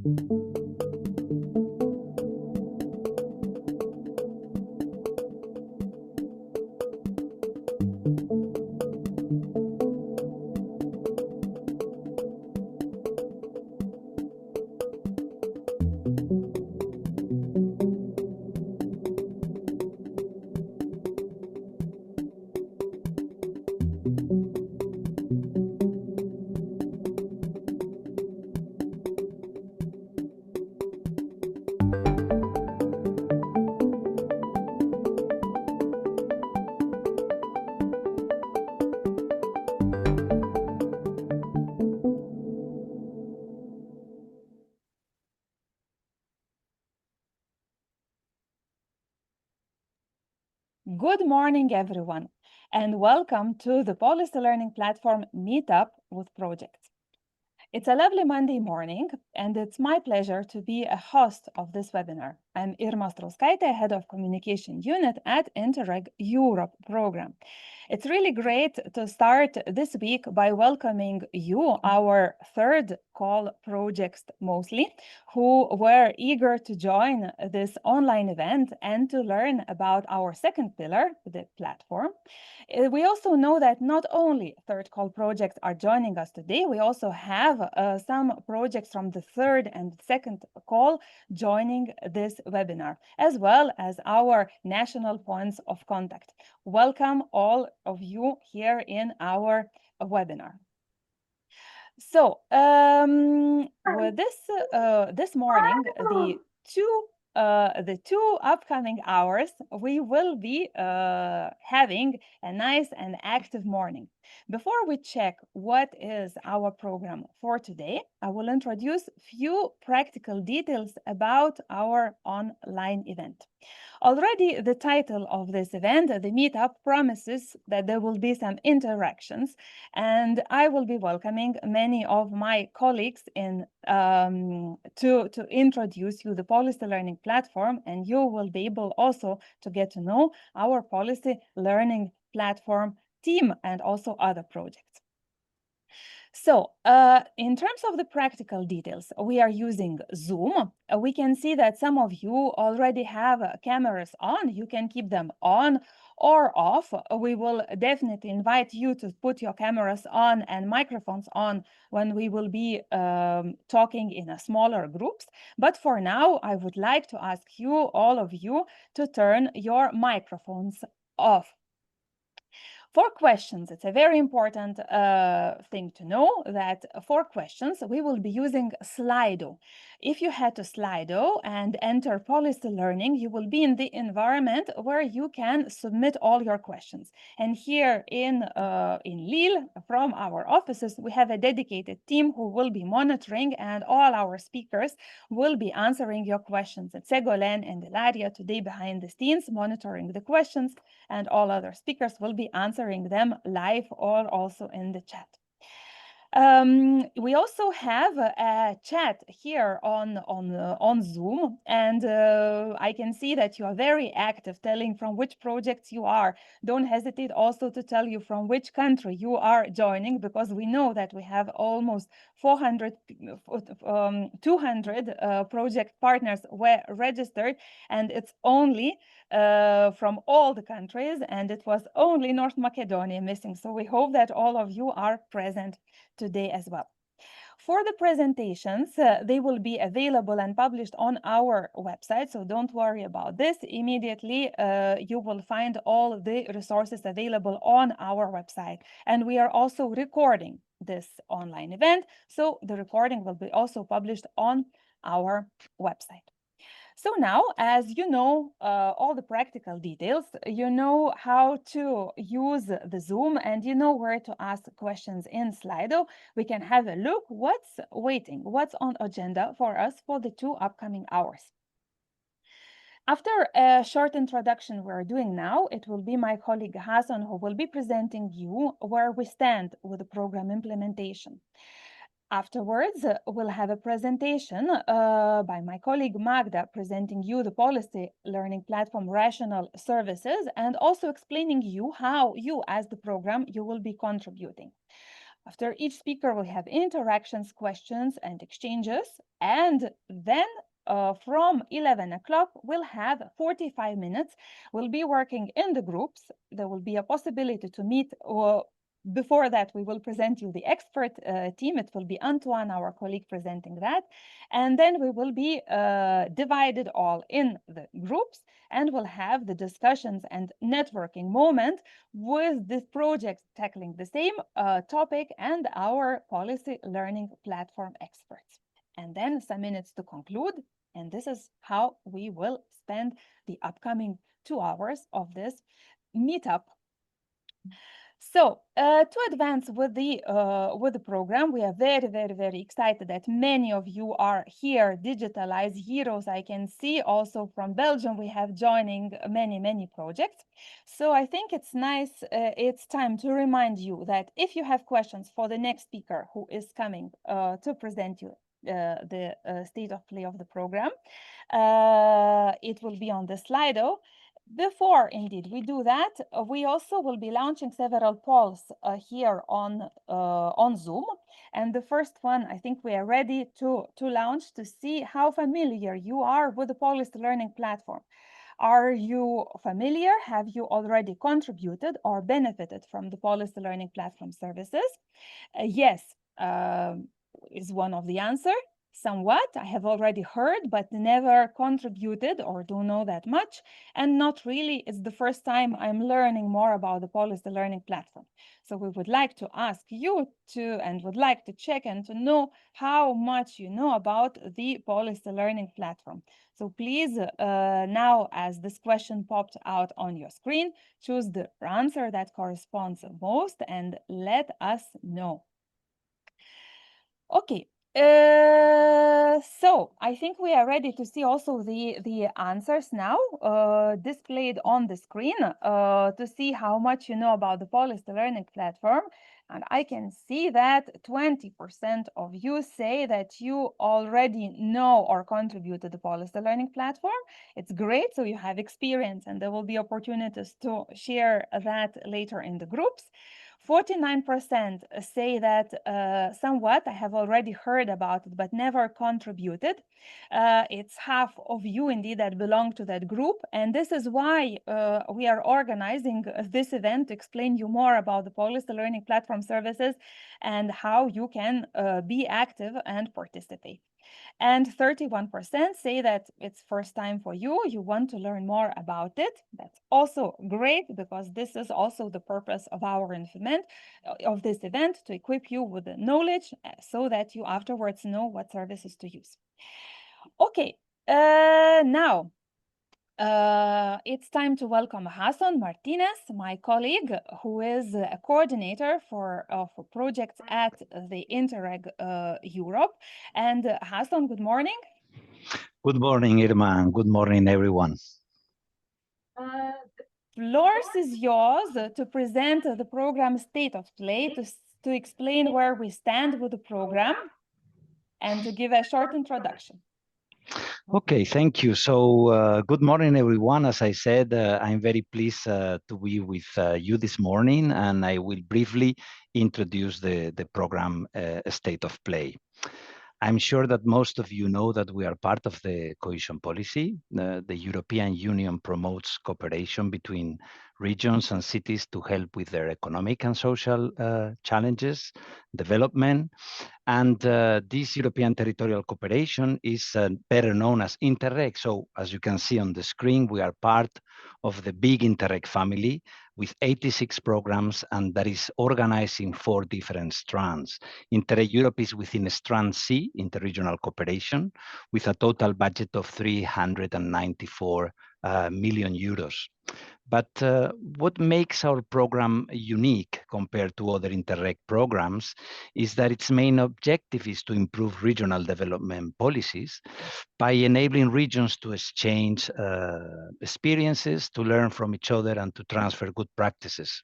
Good morning, everyone, and welcome to the Policy Learning Platform Meetup with Projects. It's a lovely Monday morning, and it's my pleasure to be a host of this webinar. I'm Irma Strauskaite, Head of Communication Unit at Interreg Europe program. It's really great to start this week by welcoming you, our third call projects mostly, who were eager to join this online event and to learn about our second pillar, the platform. We also know that not only third call projects are joining us today, we also have some projects from the third and second call joining this webinar, as well as our national points of contact. Welcome all of you here in our webinar. So with this morning, the two upcoming hours, we will be having a nice and active morning. Before we check what is our program for today, I will introduce few practical details about our online event. Already the title of this event, the meetup, promises that there will be some interactions, and I will be welcoming many of my colleagues in to introduce you the policy learning platform, and you will be able also to get to know our policy learning platform team and also other projects. So in terms of the practical details, we are using Zoom. We can see that some of you already have cameras on. You can keep them on or off. We will definitely invite you to put your cameras on and microphones on when we will be talking in a smaller groups. But for now, I would like to ask you, all of you, to turn your microphones off. For questions, it's a very important thing to know that for questions, we will be using Slido. If you head to Slido and enter policy learning, you will be in the environment where you can submit all your questions. And here in Lille, from our offices, we have a dedicated team who will be monitoring, and all our speakers will be answering your questions. It's Ségolène and Ilaria today behind the scenes monitoring the questions, and all other speakers will be answering them live or also in the chat. We also have a chat here on Zoom, and I can see that you are very active, telling from which projects you are. Don't hesitate also to tell you from which country you are joining, because we know that we have almost 200 project partners were registered, and it's only from all the countries, and it was only North Macedonia missing. So we hope that all of you are present today as well. For the presentations, they will be available and published on our website, so don't worry about this. Immediately, you will find all the resources available on our website. And we are also recording this online event, so the recording will be also published on our website. So now, as you know all the practical details, you know how to use the Zoom, and you know where to ask questions in Slido. We can have a look what's waiting, what's on agenda for us for the 2 upcoming hours. After a short introduction we're doing now, it will be my colleague Hassan who will be presenting you where we stand with the program implementation. Afterwards, we'll have a presentation by my colleague Magda presenting you the policy learning platform rational services and also explaining you how you as the program you will be contributing. After each speaker, we'll have interactions, questions, and exchanges. And then from 11 o'clock, we'll have 45 minutes. We'll be working in the groups. There will be a possibility to meet. Before that, we will present you the expert team. It will be Antoine, our colleague, presenting that. And then we will be divided all in the groups, and we'll have the discussions and networking moment with this project tackling the same topic and our policy learning platform experts. And then some minutes to conclude. And this is how we will spend the upcoming 2 hours of this meetup. So to advance with the program, we are very excited that many of you are here, digitalized heroes. I can see also from Belgium we have joining many projects. So I think it's nice. It's time to remind you that if you have questions for the next speaker who is coming to present you the state of play of the program, it will be on the Slido. Before, indeed, we do that, we also will be launching several polls here on Zoom. And the first one, I think we are ready to launch to see how familiar you are with the Policy Learning Platform. Are you familiar? Have you already contributed or benefited from the Policy Learning Platform services? Yes, is one of the answer. Somewhat, I have already heard, but never contributed or don't know that much. And not really, it's the first time I'm learning more about the Policy Learning Platform. So we would like to ask you to, and would like to check and to know how much you know about the Policy Learning Platform. So please, now as this question popped out on your screen, choose the answer that corresponds most and let us know. Okay, so I think we are ready to see also the answers now displayed on the screen to see how much you know about the Policy Learning Platform. And I can see that 20% of you say that you already know or contribute to the Policy Learning Platform. It's great, so you have experience, and there will be opportunities to share that later in the groups. 49% say that somewhat I have already heard about it, but never contributed. It's half of you indeed that belong to that group. And this is why we are organizing this event to explain you more about the Policy Learning Platform services and how you can be active and participate. And 31% say that it's first time for you, you want to learn more about it. That's also great, because this is also the purpose of our event, to equip you with the knowledge so that you afterwards know what services to use. Okay, now it's time to welcome Hassan Martinez, my colleague, who is a coordinator for projects at the Interreg Europe. And Hassan, good morning. Good morning, Irma, and good morning, everyone. The floor is yours to present the program state of play, to explain where we stand with the program, and to give a short introduction. Okay, thank you. So good morning, everyone. As I said, I'm very pleased to be with you this morning, and I will briefly introduce the program state of play. I'm sure that most of you know that we are part of the cohesion policy. The European Union promotes cooperation between regions and cities to help with their economic and social challenges, development. And this European territorial cooperation is better known as Interreg. So as you can see on the screen, we are part of the big Interreg family with 86 programs, and that is organized in 4 different strands. Interreg Europe is within strand C, interregional cooperation, with a total budget of 394 million euros. But what makes our program unique compared to other Interreg programs is that its main objective is to improve regional development policies by enabling regions to exchange experiences, to learn from each other, and to transfer good practices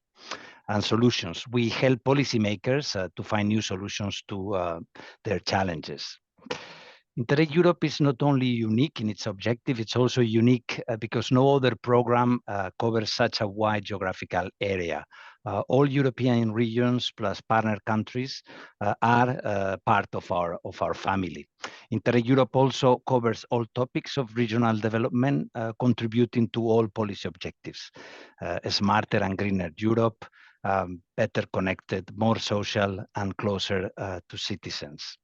and solutions. We help policymakers to find new solutions to their challenges. Interreg Europe is not only unique in its objective, it's also unique because no other program covers such a wide geographical area. All European regions plus partner countries are part of our family. Interreg Europe also covers all topics of regional development, contributing to all policy objectives: a smarter and greener Europe, better connected, more social, and closer to citizens.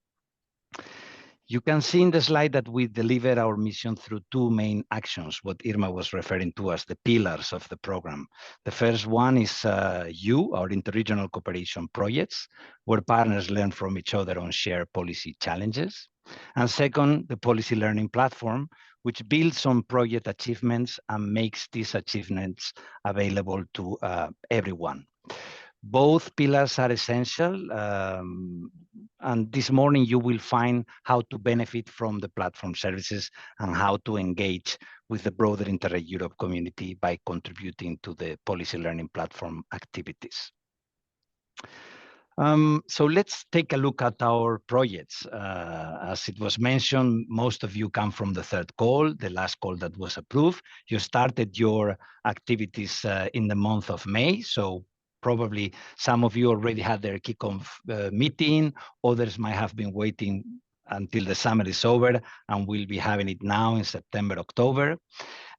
You can see in the slide that we deliver our mission through two main actions, what Irma was referring to as the pillars of the program. The first one is our interregional cooperation projects, where partners learn from each other on shared policy challenges. And second, the policy learning platform, which builds on project achievements and makes these achievements available to everyone. Both pillars are essential, and this morning you will find how to benefit from the platform services and how to engage with the broader Interreg Europe community by contributing to the policy learning platform activities. So let's take a look at our projects. As it was mentioned, most of you come from the third call, the last call that was approved. You started your activities in the month of May, so probably some of you already had their kickoff meeting. Others might have been waiting until the summer is over, and we'll be having it now in September, October.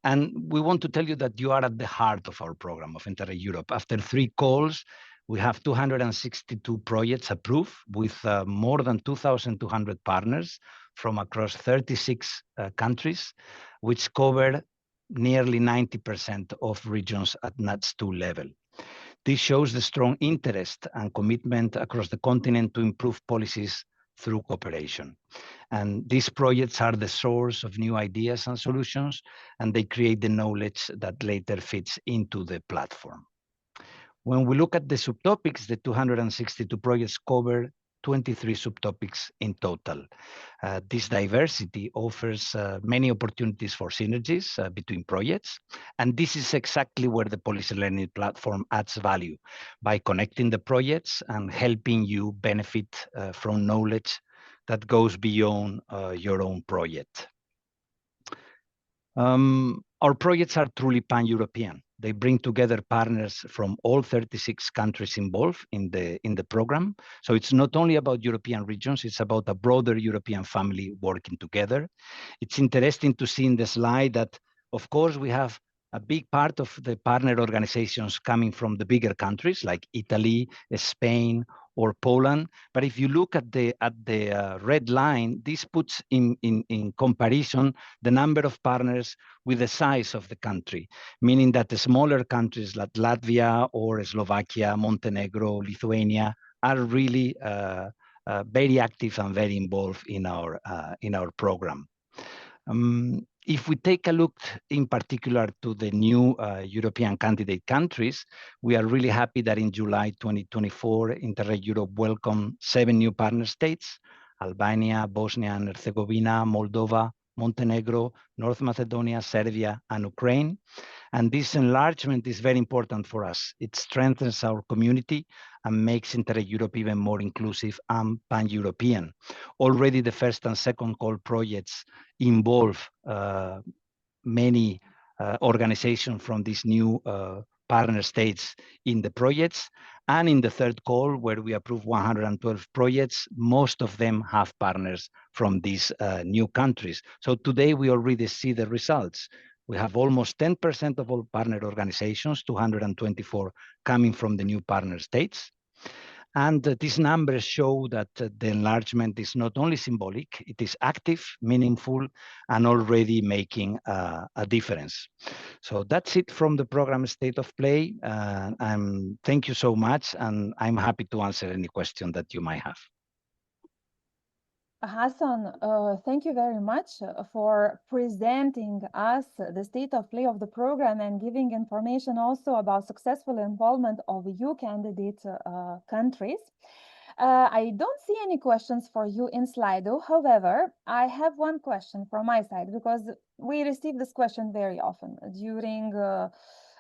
And we want to tell you that you are at the heart of our program of Interreg Europe. After 3 calls, we have 262 projects approved with more than 2,200 partners from across 36 countries, which cover nearly 90% of regions at NUTS 2 level. This shows the strong interest and commitment across the continent to improve policies through cooperation. And these projects are the source of new ideas and solutions, and they create the knowledge that later fits into the platform. When we look at the subtopics, the 262 projects cover 23 subtopics in total. This diversity offers many opportunities for synergies between projects, and this is exactly where the policy learning platform adds value, by connecting the projects and helping you benefit from knowledge that goes beyond your own project. Our projects are truly pan-European. They bring together partners from all 36 countries involved in the program. So it's not only about European regions, it's about a broader European family working together. It's interesting to see in the slide that, of course, we have a big part of the partner organizations coming from the bigger countries like Italy, Spain, or Poland. But if you look at the red line, this puts in comparison the number of partners with the size of the country, meaning that the smaller countries like Latvia or Slovakia, Montenegro, Lithuania are really very active and very involved in our program. If we take a look in particular to the new European candidate countries, we are really happy that in July 2024, Interreg Europe welcomed 7 new partner states: Albania, Bosnia and Herzegovina, Moldova, Montenegro, North Macedonia, Serbia, and Ukraine. And this enlargement is very important for us. It strengthens our community and makes Interreg Europe even more inclusive and pan-European. Already the first and second call projects involve many organizations from these new partner states in the projects. And in the third call, where we approved 112 projects, most of them have partners from these new countries. So today we already see the results. We have almost 10% of all partner organizations, 224 coming from the new partner states. And these numbers show that the enlargement is not only symbolic, it is active, meaningful, and already making a difference. So that's it from the program State of Play. Thank you so much, and I'm happy to answer any question that you might have. Hassan, thank you very much for presenting us the state of play of the program and giving information also about successful involvement of EU candidate countries. I don't see any questions for you in Slido. However, I have one question from my side, because we receive this question very often during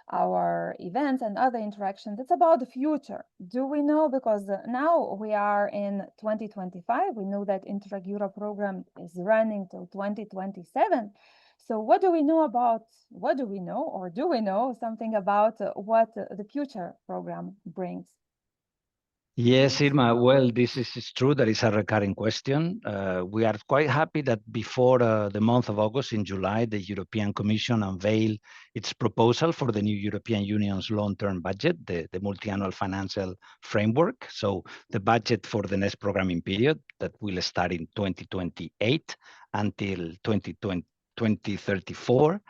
our events and other interactions. It's about the future. Do we know, because now we are in 2025, we know that Interreg Europe program is running till 2027. So what do we know or do we know something about what the future program brings? Yes, Irma. Well, this is true. That is a recurring question. We are quite happy that before the month of August, in July, the European Commission unveiled its proposal for the new European Union's long-term budget, the multi-annual financial framework. So the budget for the next programming period that will start in 2028 until 2034.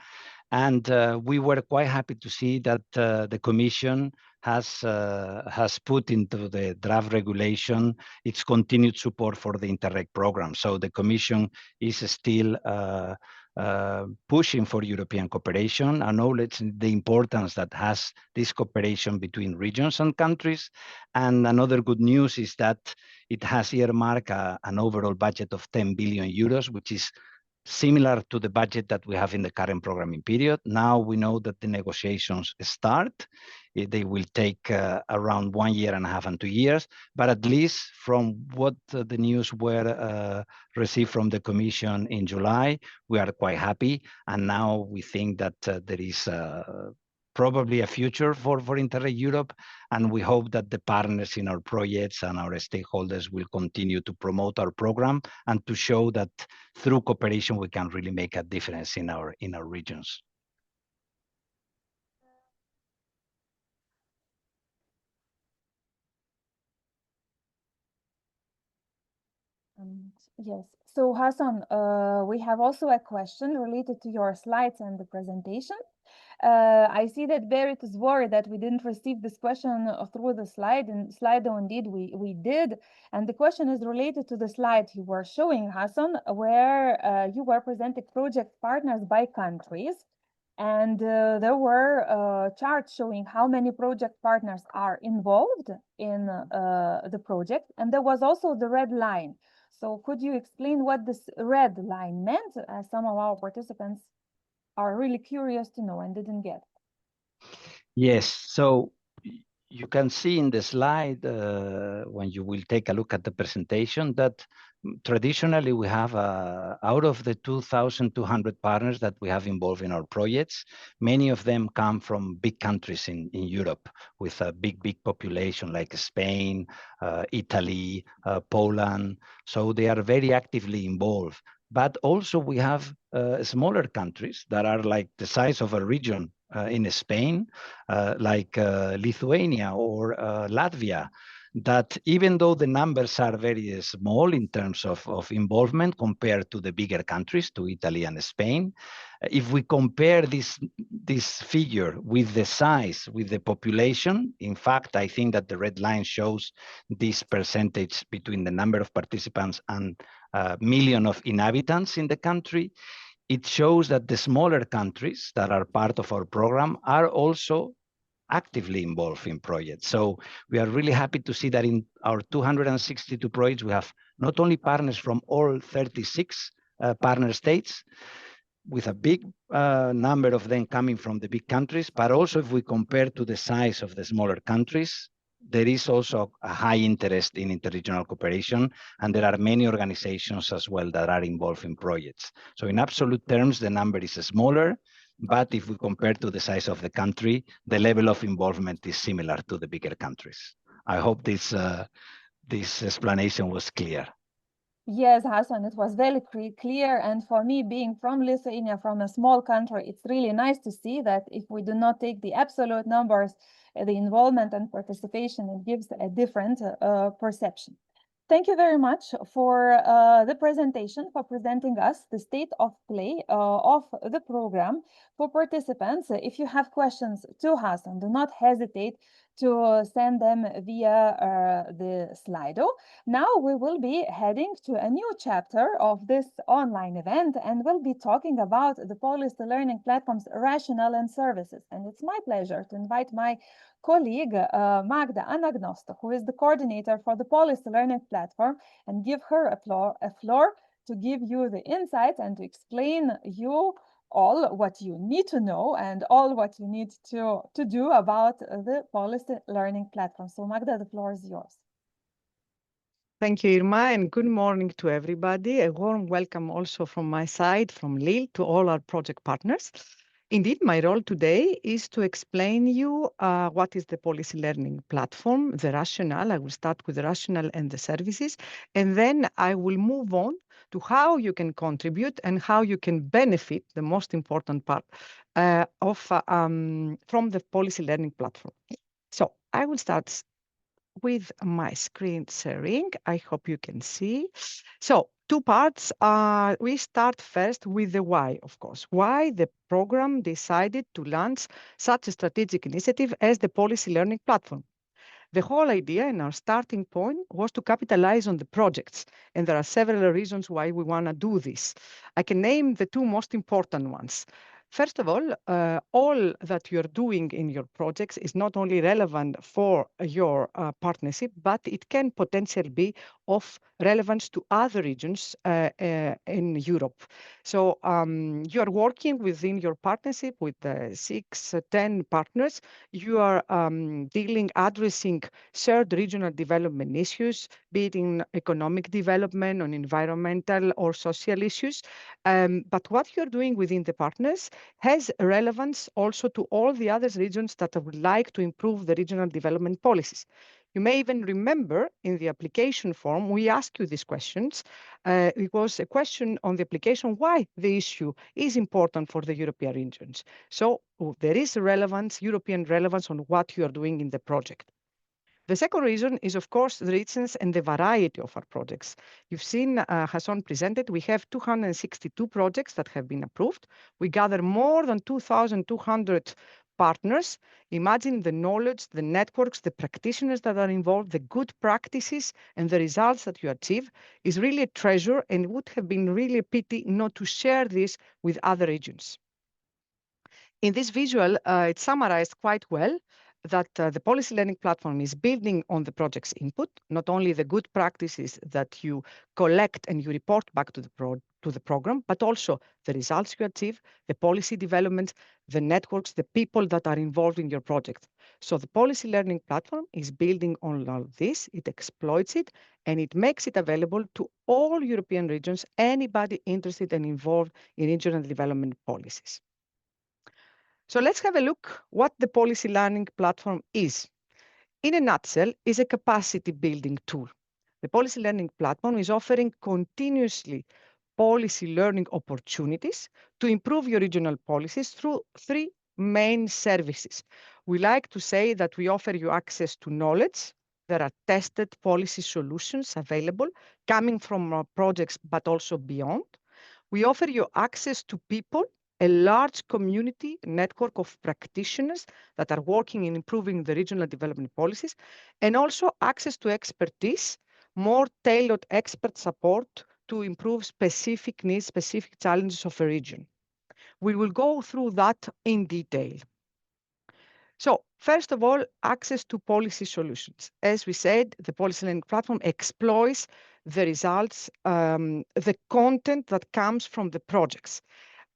And we were quite happy to see that the Commission has put into the draft regulation its continued support for the Interreg program. So the Commission is still pushing for European cooperation, acknowledging the importance that has this cooperation between regions and countries. And another good news is that it has earmarked an overall budget of 10 billion euros, which is similar to the budget that we have in the current programming period. Now we know that the negotiations start. They will take around 1 year and a half and 2 years, but at least from what the news were received from the Commission in July, we are quite happy. And now we think that there is probably a future for Interreg Europe, and we hope that the partners in our projects and our stakeholders will continue to promote our program and to show that through cooperation we can really make a difference in our regions. Yes. So Hassan, we have also a question related to your slides and the presentation. I see that Berit is worried that we didn't receive this question through the slide, and Slido indeed we did. And the question is related to the slide you were showing, Hassan, where you were presenting project partners by countries. And there were charts showing how many project partners are involved in the project. And there was also the red line. So could you explain what this red line meant, as some of our participants are really curious to know and didn't get? Yes, so you can see in the slide, when you will take a look at the presentation, that traditionally we have out of the 2,200 partners that we have involved in our projects, many of them come from big countries in Europe with a big population like Spain, Italy, Poland. So they are very actively involved. But also we have smaller countries that are like the size of a region in Spain, like Lithuania or Latvia, that even though the numbers are very small in terms of involvement compared to the bigger countries, to Italy and Spain, if we compare this figure with the size, with the population, in fact, I think that the red line shows this percentage between the number of participants and million of inhabitants in the country. It shows that the smaller countries that are part of our program are also actively involved in projects. So we are really happy to see that in our 262 projects, we have not only partners from all 36 partner states, with a big number of them coming from the big countries, but also if we compare to the size of the smaller countries, there is also a high interest in interregional cooperation, and there are many organizations as well that are involved in projects. So in absolute terms, the number is smaller, but if we compare to the size of the country, the level of involvement is similar to the bigger countries. I hope this explanation was clear. Yes, Hassan, it was very clear. And for me, being from Lithuania, from a small country, it's really nice to see that if we do not take the absolute numbers, the involvement and participation, it gives a different perception. Thank you very much for the presentation, for presenting us the state of play of the program for participants. If you have questions to Hassan, do not hesitate to send them via the Slido. Now we will be heading to a new chapter of this online event, and we'll be talking about the Polish learning platform's rationale and services. And it's my pleasure to invite my colleague Magda Anagnosto, who is the coordinator for the Polish learning platform, and give her a floor to give you the insights and to explain you all what you need to know and all what you need to do about the Polish learning platform. So Magda, the floor is yours. Thank you, Irma, and good morning to everybody. A warm welcome also from my side, from Lille, to all our project partners. Indeed, my role today is to explain you what is the policy learning platform, the rationale. I will start with the rationale and the services, and then I will move on to how you can contribute and how you can benefit, the most important part, from the policy learning platform. So I will start with my screen sharing. I hope you can see. So two parts. We start first with the why, of course. Why the program decided to launch such a strategic initiative as the policy learning platform. The whole idea and our starting point was to capitalize on the projects. And there are several reasons why we want to do this. I can name the two most important ones. First of all that you're doing in your projects is not only relevant for your partnership, but it can potentially be of relevance to other regions in Europe. So you are working within your partnership with 6, 10 partners. You are addressing shared regional development issues, be it in economic development, on environmental or social issues. But what you're doing within the partners has relevance also to all the other regions that would like to improve the regional development policies. You may even remember in the application form, we asked you these questions. It was a question on the application why the issue is important for the European regions. So there is relevance, European relevance on what you are doing in the project. The second reason is, of course, the richness and the variety of our projects. You've seen Hassan presented, we have 262 projects that have been approved. We gather more than 2,200 partners. Imagine the knowledge, the networks, the practitioners that are involved, the good practices and the results that you achieve is really a treasure, and it would have been really a pity not to share this with other regions. In this visual, it's summarized quite well that the policy learning platform is building on the project's input, not only the good practices that you collect and you report back to the program, but also the results you achieve, the policy development, the networks, the people that are involved in your project. So the policy learning platform is building on all this, it exploits it, and it makes it available to all European regions, anybody interested and involved in regional development policies. So let's have a look what the policy learning platform is. In a nutshell, is a capacity building tool. The policy learning platform is offering continuously policy learning opportunities to improve your regional policies through three main services. We like to say that we offer you access to knowledge. There are tested policy solutions available coming from our projects, but also beyond. We offer you access to people, a large community network of practitioners that are working in improving the regional development policies, and also access to expertise, more tailored expert support to improve specific needs, specific challenges of a region. We will go through that in detail. So first of all, access to policy solutions. As we said, the policy learning platform exploits the results, the content that comes from the projects.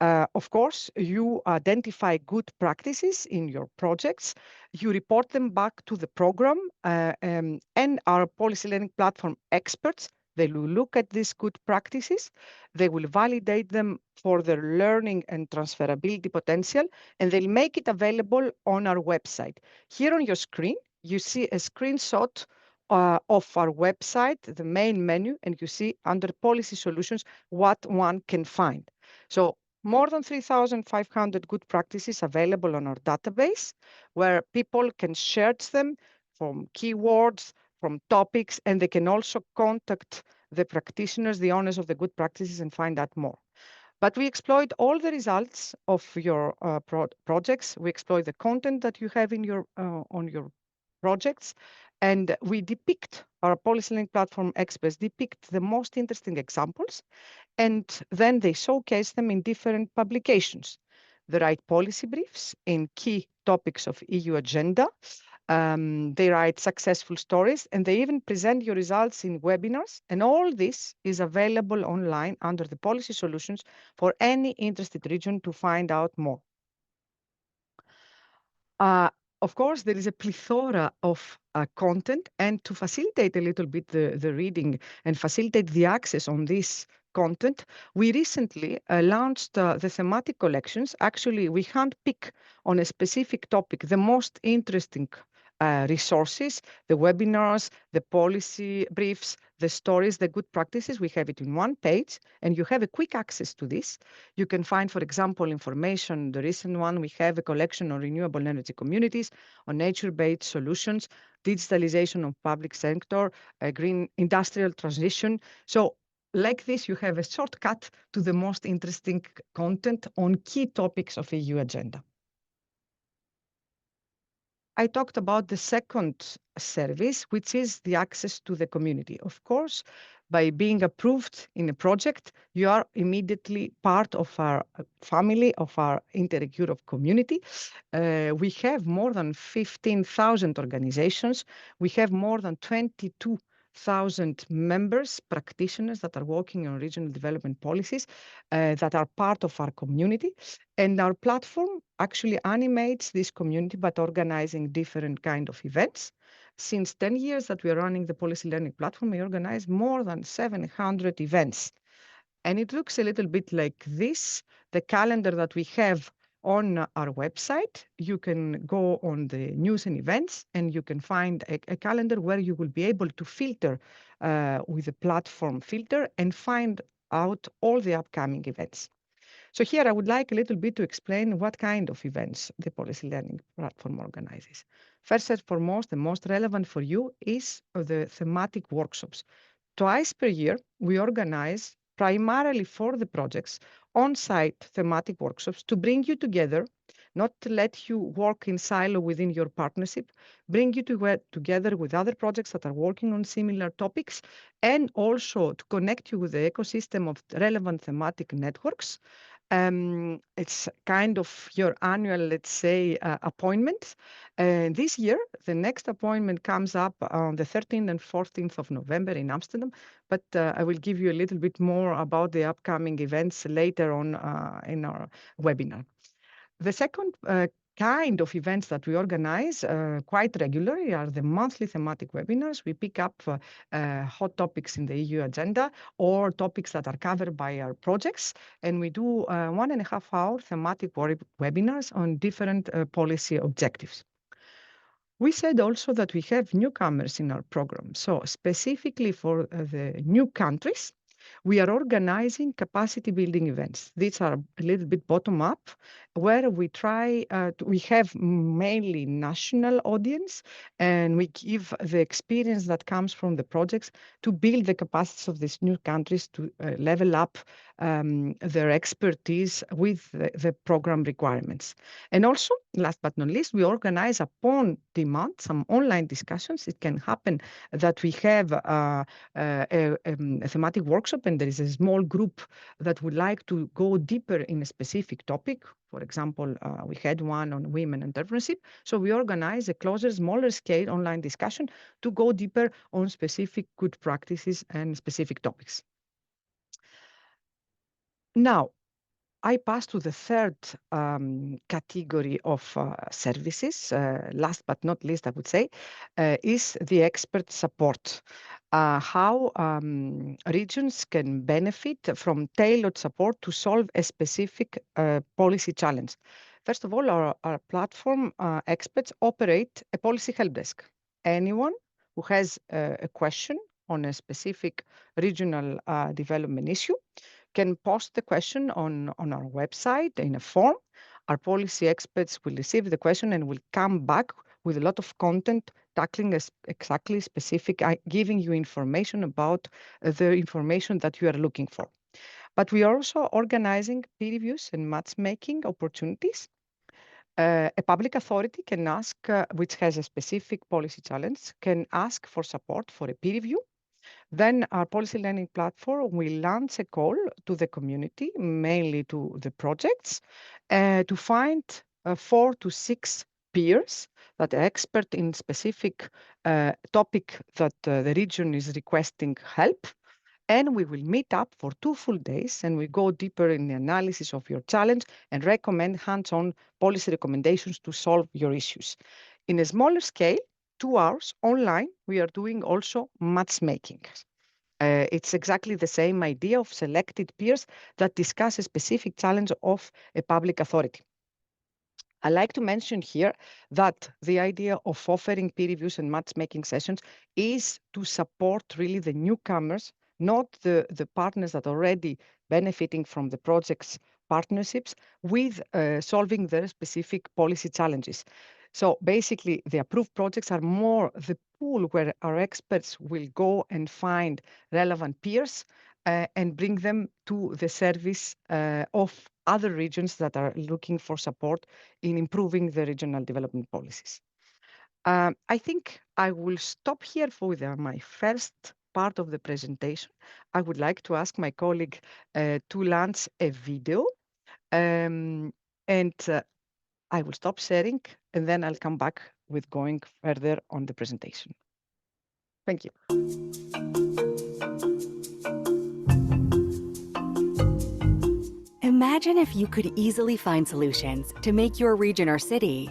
Of course, you identify good practices in your projects, you report them back to the program, and our policy learning platform experts, they will look at these good practices, they will validate them for their learning and transferability potential, and they'll make it available on our website. Here on your screen, you see a screenshot of our website, the main menu, and you see under policy solutions what one can find. So more than 3,500 good practices available on our database, where people can search them from keywords, from topics, and they can also contact the practitioners, the owners of the good practices, and find out more. But we exploit all the results of your projects. We exploit the content that you have in your on your projects, and we depict, our policy link platform experts depict the most interesting examples, and then they showcase them in different publications. They write policy briefs in key topics of EU agenda. They write successful stories, and they even present your results in webinars. And all this is available online under the policy solutions for any interested region to find out more. of course, there is a plethora of content, and to facilitate a little bit the reading and facilitate the access on this content, we recently launched the thematic collections. Actually, we handpick on a specific topic the most interesting resources, the webinars, the policy briefs, the stories, the good practices. We have it in one page, and you have a quick access to this. You can find, for example, information. The recent one, we have a collection on renewable energy communities, on nature-based solutions, digitalization of public sector, green industrial transition. So like this, you have a shortcut to the most interesting content on key topics of EU agenda. I talked about the second service, which is the access to the community. Of course, by being approved in a project, you are immediately part of our family, of our Interreg Europe community. We have more than 15,000 organizations. We have more than 22,000 members, practitioners that are working on regional development policies that are part of our community. And our platform actually animates this community by organizing different kind of events. Since 10 years that we are running the policy learning platform, we organize more than 700 events. And it looks a little bit like this, the calendar that we have on our website. You can go on the news and events, and you can find a calendar where you will be able to filter with the platform filter and find out all the upcoming events. So here I would like a little bit to explain what kind of events the policy learning platform organizes. First and foremost, the most relevant for you is the thematic workshops. Twice per year, we organize primarily for the projects on-site thematic workshops to bring you together, not to let you work in silo within your partnership, bring you together with other projects that are working on similar topics, and also to connect you with the ecosystem of relevant thematic networks. It's kind of your annual, let's say, appointment. And this year, the next appointment comes up on the 13th and 14th of November in Amsterdam. But I will give you a little bit more about the upcoming events later on in our webinar. The second kind of events that we organize quite regularly are the monthly thematic webinars. We pick up hot topics in the EU agenda or topics that are covered by our projects, and we do 1.5-hour thematic webinars on different policy objectives. We said also that we have newcomers in our program. So specifically for the new countries, we are organizing capacity building events. These are a little bit bottom up, where we try, we have mainly national audience, and we give the experience that comes from the projects to build the capacities of these new countries to level up their expertise with the program requirements. And also, last but not least, we organize upon demand some online discussions. It can happen that we have a thematic workshop and there is a small group that would like to go deeper in a specific topic. For example, we had one on women entrepreneurship. So we organize a closer, smaller scale online discussion to go deeper on specific good practices and specific topics. Now, I pass to the third category of services. Last but not least, I would say, is the expert support. How regions can benefit from tailored support to solve a specific policy challenge. First of all, our platform experts operate a policy help desk. Anyone who has a question on a specific regional development issue can post the question on our website in a form. Our policy experts will receive the question and will come back with a lot of content tackling exactly specific, giving you information about the information that you are looking for. But we are also organizing peer reviews and matchmaking opportunities. A public authority can ask, which has a specific policy challenge, can ask for support for a peer review. Then our policy learning platform will launch a call to the community, mainly to the projects, to find 4 to 6 peers that are expert in specific topic that the region is requesting help. And we will meet up for 2 full days and we go deeper in the analysis of your challenge and recommend hands-on policy recommendations to solve your issues. In a smaller scale, 2 hours online, we are doing also matchmaking. It's exactly the same idea of selected peers that discuss a specific challenge of a public authority. I like to mention here that the idea of offering peer reviews and matchmaking sessions is to support really the newcomers, not the partners that are already benefiting from the project's partnerships with solving their specific policy challenges. So basically, the approved projects are more the pool where our experts will go and find relevant peers and bring them to the service of other regions that are looking for support in improving the regional development policies. I think I will stop here for my first part of the presentation. I would like to ask my colleague to launch a video. And I will stop sharing, and then I'll come back with going further on the presentation. Thank you. Imagine if you could easily find solutions to make your region or city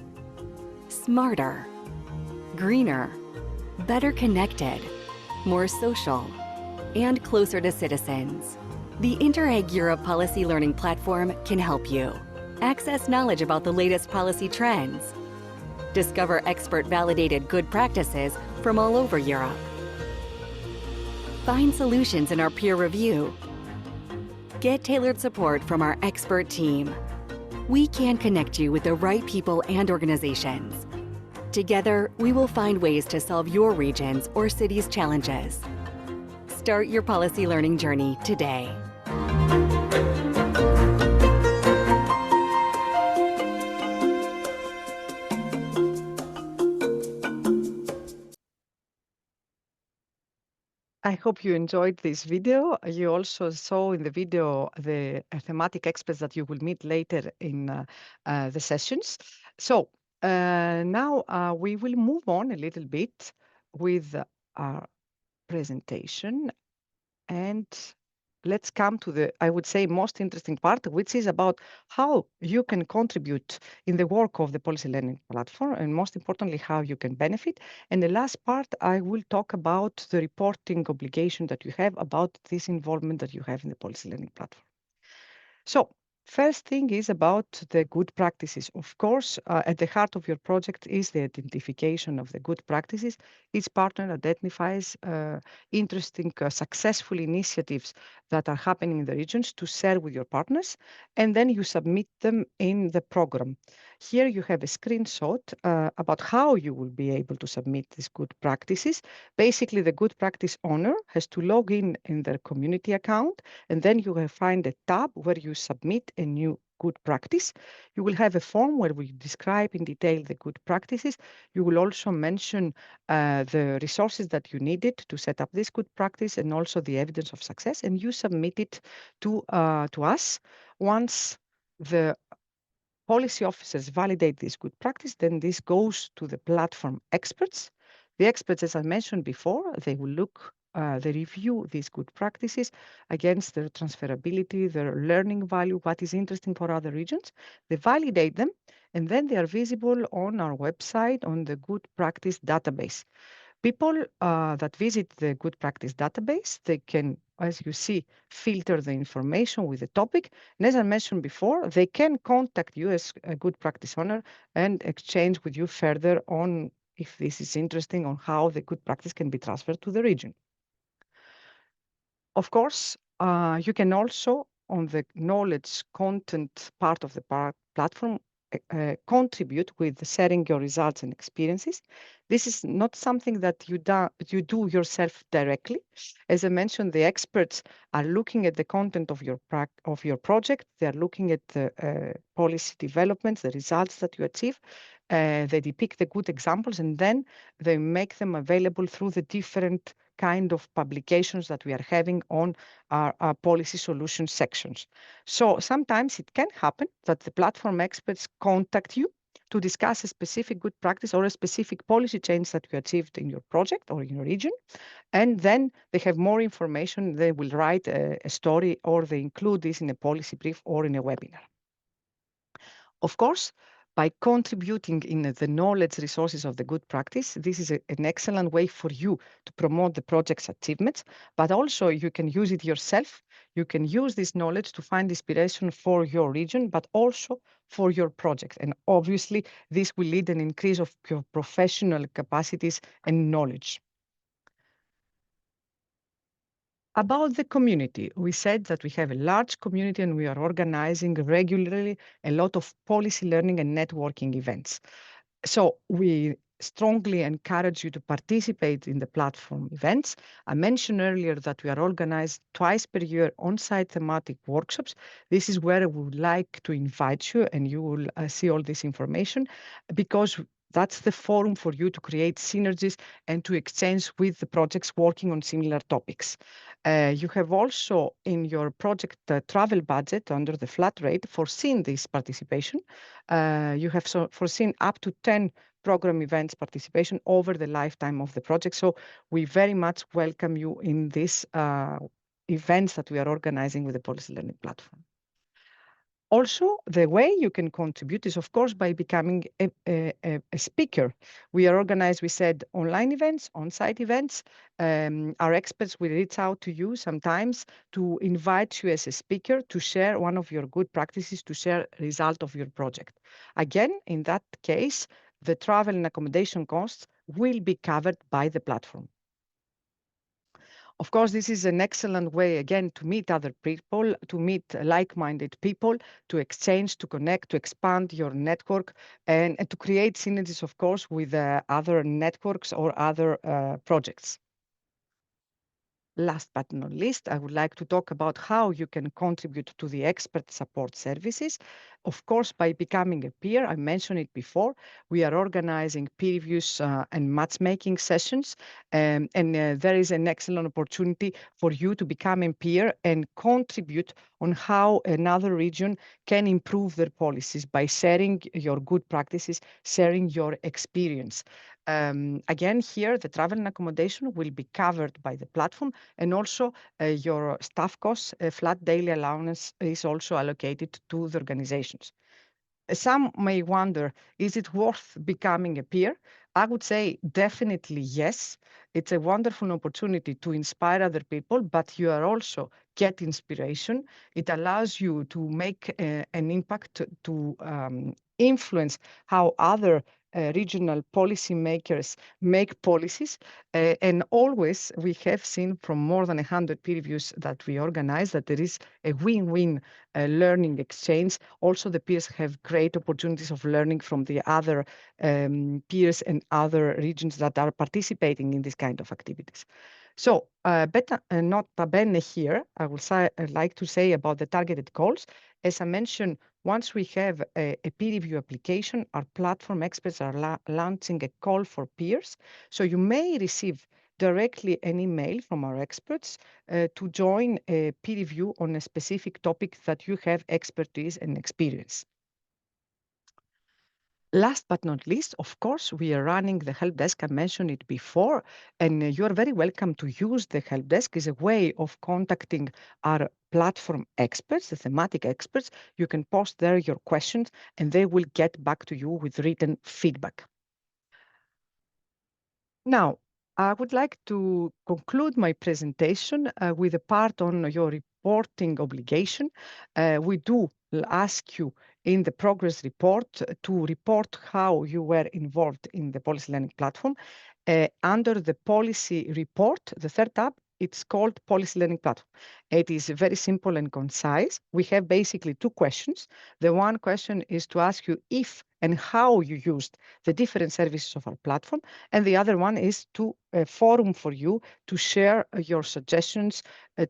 smarter, greener, better connected, more social, and closer to citizens. The Interreg Europe Policy Learning Platform can help you access knowledge about the latest policy trends, discover expert-validated good practices from all over Europe, find solutions in our peer review, get tailored support from our expert team. We can connect you with the right people and organizations. Together, we will find ways to solve your region's or city's challenges. Start your policy learning journey today. I hope you enjoyed this video. You also saw in the video the thematic experts that you will meet later in the sessions. So now we will move on a little bit with our presentation, and let's come to the, I would say, most interesting part, which is about how you can contribute in the work of the policy learning platform, and most importantly, how you can benefit. And the last part, I will talk about the reporting obligation that you have about this involvement that you have in the policy learning platform. So first thing is about the good practices. Of course, at the heart of your project is the identification of the good practices. Each partner identifies interesting, successful initiatives that are happening in the regions to share with your partners, and then you submit them in the program. Here you have a screenshot about how you will be able to submit these good practices. Basically, the good practice owner has to log in their community account, and then you will find a tab where you submit a new good practice. You will have a form where we describe in detail the good practices. You will also mention the resources that you needed to set up this good practice and also the evidence of success, and you submit it to us. Once the policy officers validate this good practice, then this goes to the platform experts. The experts, as I mentioned before, they will look, they review these good practices against their transferability, their learning value, what is interesting for other regions. They validate them, and then they are visible on our website on the good practice database. People that visit the good practice database, they can, as you see, filter the information with the topic. And as I mentioned before, they can contact you as a good practice owner and exchange with you further on if this is interesting on how the good practice can be transferred to the region. Of course, you can also, on the knowledge content part of the platform, contribute with sharing your results and experiences. This is not something that you do yourself directly. As I mentioned, the experts are looking at the content of your project. They are looking at the policy developments, the results that you achieve. They depict the good examples, and then they make them available through the different kind of publications that we are having on our policy solution sections. So sometimes it can happen that the platform experts contact you to discuss a specific good practice or a specific policy change that you achieved in your project or in your region. And then they have more information. They will write a story, or they include this in a policy brief or in a webinar. Of course, By contributing in the knowledge resources of the good practice, this is an excellent way for you to promote the project's achievements, but also you can use it yourself. You can use this knowledge to find inspiration for your region, but also for your project. And obviously, this will lead an increase of your professional capacities and knowledge. About the community, we said that we have a large community and we are organizing regularly a lot of policy learning and networking events. So we strongly encourage you to participate in the platform events. I mentioned earlier that we are organized twice per year on-site thematic workshops. This is where we would like to invite you, and you will see all this information, because that's the forum for you to create synergies and to exchange with the projects working on similar topics. You have also in your project travel budget under the flat rate foreseen this participation. You have foreseen up to 10 program events participation over the lifetime of the project. So we very much welcome you in these events that we are organizing with the Policy Learning Platform. Also, the way you can contribute is, of course, by becoming a speaker. We are organized, we said, online events, on-site events. Our experts will reach out to you sometimes to invite you as a speaker to share one of your good practices, to share result of your project. Again, in that case, the travel and accommodation costs will be covered by the platform. Of course, this is an excellent way, again, to meet other people, to meet like-minded people, to exchange, to connect, to expand your network, and to create synergies, of course, with other networks or other projects. Last but not least, I would like to talk about how you can contribute to the expert support services. Of course, by becoming a peer, I mentioned it before, we are organizing peer reviews and matchmaking sessions, and there is an excellent opportunity for you to become a peer and contribute on how another region can improve their policies by sharing your good practices, sharing your experience. Again, here, the travel and accommodation will be covered by the platform, and also your staff costs, flat daily allowance is also allocated to the organizations. Some may wonder, is it worth becoming a peer? I would say definitely yes. It's a wonderful opportunity to inspire other people, but you are also get inspiration. It allows you to make an impact, to influence how other regional policymakers make policies. And always we have seen from more than 100 peer reviews that we organize that there is a win-win learning exchange. Also, the peers have great opportunities of learning from the other peers and other regions that are participating in this kind of activities. So, nota bene here, I'd like to say about the targeted calls. As I mentioned, once we have a peer review application, our platform experts are launching a call for peers. So you may receive directly an email from our experts to join a peer review on a specific topic that you have expertise and experience. Last but not least, of course, we are running the help desk. I mentioned it before, and you are very welcome to use the help desk as a way of contacting our platform experts, the thematic experts. You can post there your questions, and they will get back to you with written feedback. Now, I would like to conclude my presentation with a part on your reporting obligation. We do ask you in the progress report to report how you were involved in the policy learning platform. Under the policy report, the third tab, it's called Policy Learning Platform. It is very simple and concise. We have basically two questions. The one question is to ask you if and how you used the different services of our platform. And the other one is to a forum for you to share your suggestions,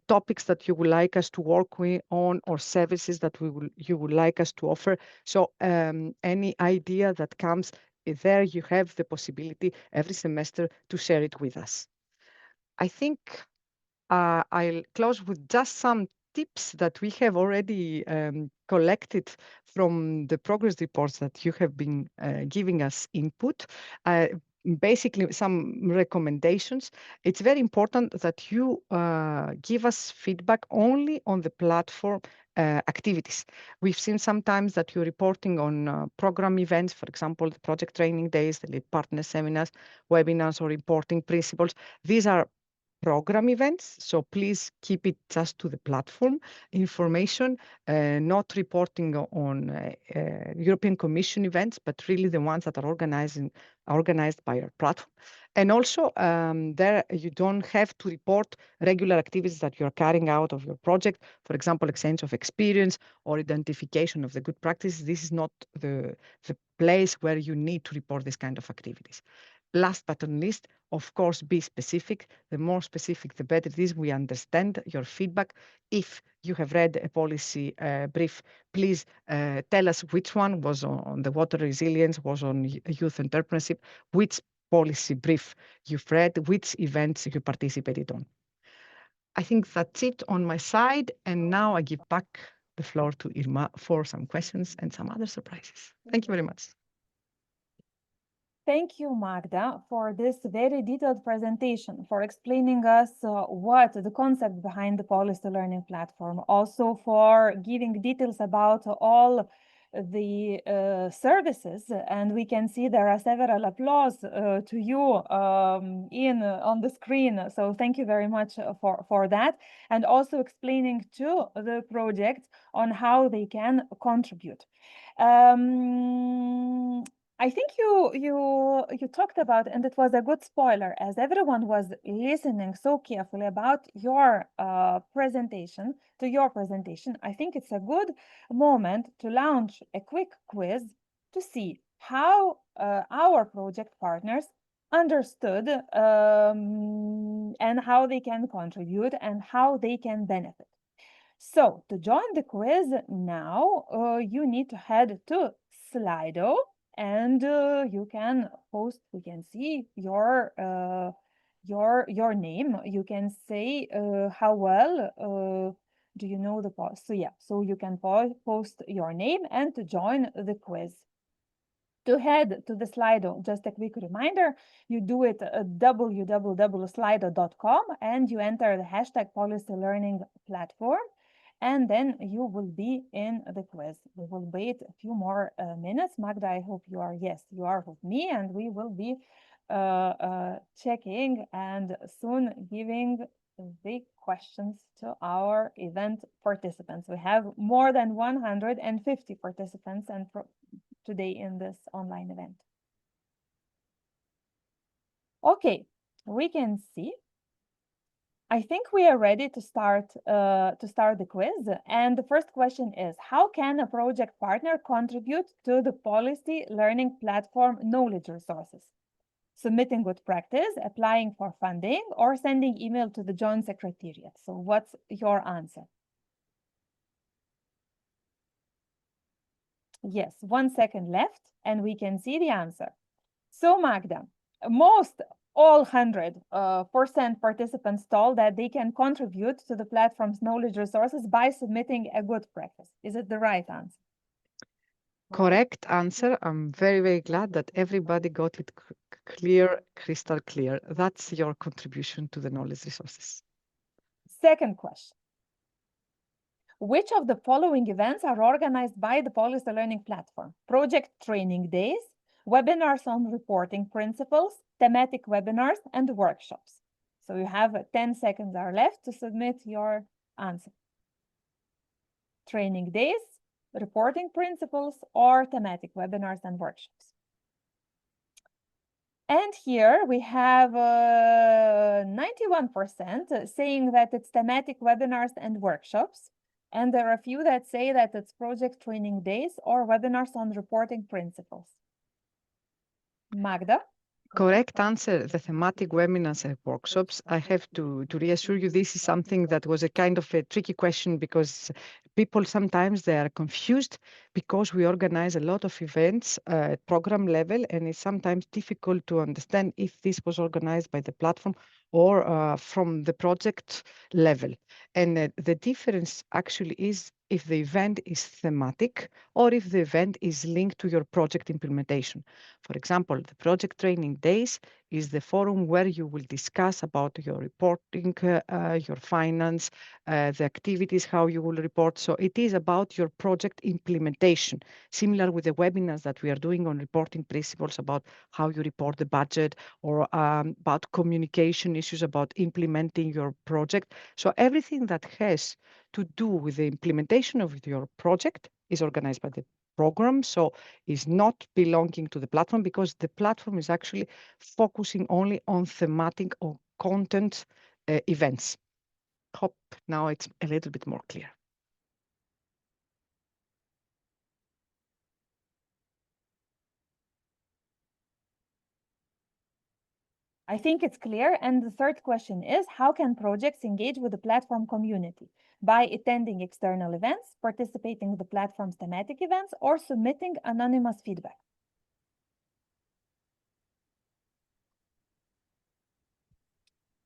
topics that you would like us to work on, or services that you would like us to offer. So any idea that comes there, you have the possibility every semester to share it with us. I think I'll close with just some tips that we have already collected from the progress reports that you have been giving us input. Basically, some recommendations. It's very important that you give us feedback only on the platform activities. We've seen sometimes that you're reporting on program events, for example, the project training days, the lead partner seminars, webinars, or reporting principles. These are program events, so please keep it just to the platform information, not reporting on European Commission events, but really the ones that are organized by our platform. And also there you don't have to report regular activities that you're carrying out of your project, for example, exchange of experience or identification of the good practices. This is not the place where you need to report this kind of activities. Last but not least, of course, be specific. The more specific, the better it is. We understand your feedback. If you have read a policy brief, please tell us which one was on the water resilience, was on youth entrepreneurship, which policy brief you've read, which events you participated on. I think that's it on my side. And now I give back the floor to Irma for some questions and some other surprises. Thank you very much. Thank you, Magda, for this very detailed presentation, for explaining us what the concept behind the Policy Learning Platform, also for giving details about all the services. And we can see there are several applause to you on the screen. So thank you very much for that. And also explaining to the project on how they can contribute. I think you talked about, and it was a good spoiler, as everyone was listening so carefully about your presentation. I think it's a good moment to launch a quick quiz to see how our project partners understood and how they can contribute and how they can benefit. So to join the quiz now, you need to head to Slido. And you can post. We can see your name. You can say how well do you know the post. So yeah, so you can post your name and to join the quiz. To head to the Slido, just a quick reminder, you do it at www.slido.com and you enter the hashtag Policy Learning Platform. And then you will be in the quiz. We will wait a few more minutes. Magda, I hope you are, yes, you are with me, and we will be checking and soon giving the questions to our event participants. We have more than 150 participants and today in this online event. Okay, we can see. I think we are ready to start the quiz. And the first question is, how can a project partner contribute to the Policy Learning Platform knowledge resources? Submitting good practice, applying for funding, or sending email to the Joint Secretariat. So what's your answer? Yes, 1 second left, and we can see the answer. So Magda, all 100% participants told that they can contribute to the platform's knowledge resources by submitting a good practice. Is it the right answer? Correct answer. I'm very, very glad that everybody got it clear, crystal clear. That's your contribution to the knowledge resources. Second question. Which of the following events are organized by the Policy Learning Platform? Project training days, webinars on reporting principles, thematic webinars, and workshops. So you have 10 seconds are left to submit your answer. Training days, reporting principles, or thematic webinars and workshops. And here we have 91% saying that it's thematic webinars and workshops. And there are a few that say that it's project training days or webinars on reporting principles. Magda? Correct answer, the thematic webinars and workshops. I have to reassure you, this is something that was a kind of a tricky question because people sometimes they are confused because we organize a lot of events at program level, and it's sometimes difficult to understand if this was organized by the platform or from the project level. And the difference actually is if the event is thematic or if the event is linked to your project implementation. For example, the project training days is the forum where you will discuss about your reporting, your finance, the activities, how you will report. So it is about your project implementation, similar with the webinars that we are doing on reporting principles about how you report the budget, or about communication issues about implementing your project. So everything that has to do with the implementation of your project is organized by the program, so is not belonging to the platform, because the platform is actually focusing only on thematic or content events. Hope now it's a little bit more clear. I think it's clear. And the third question is, how can projects engage with the platform community? By attending external events, participating in the platform's thematic events, or submitting anonymous feedback?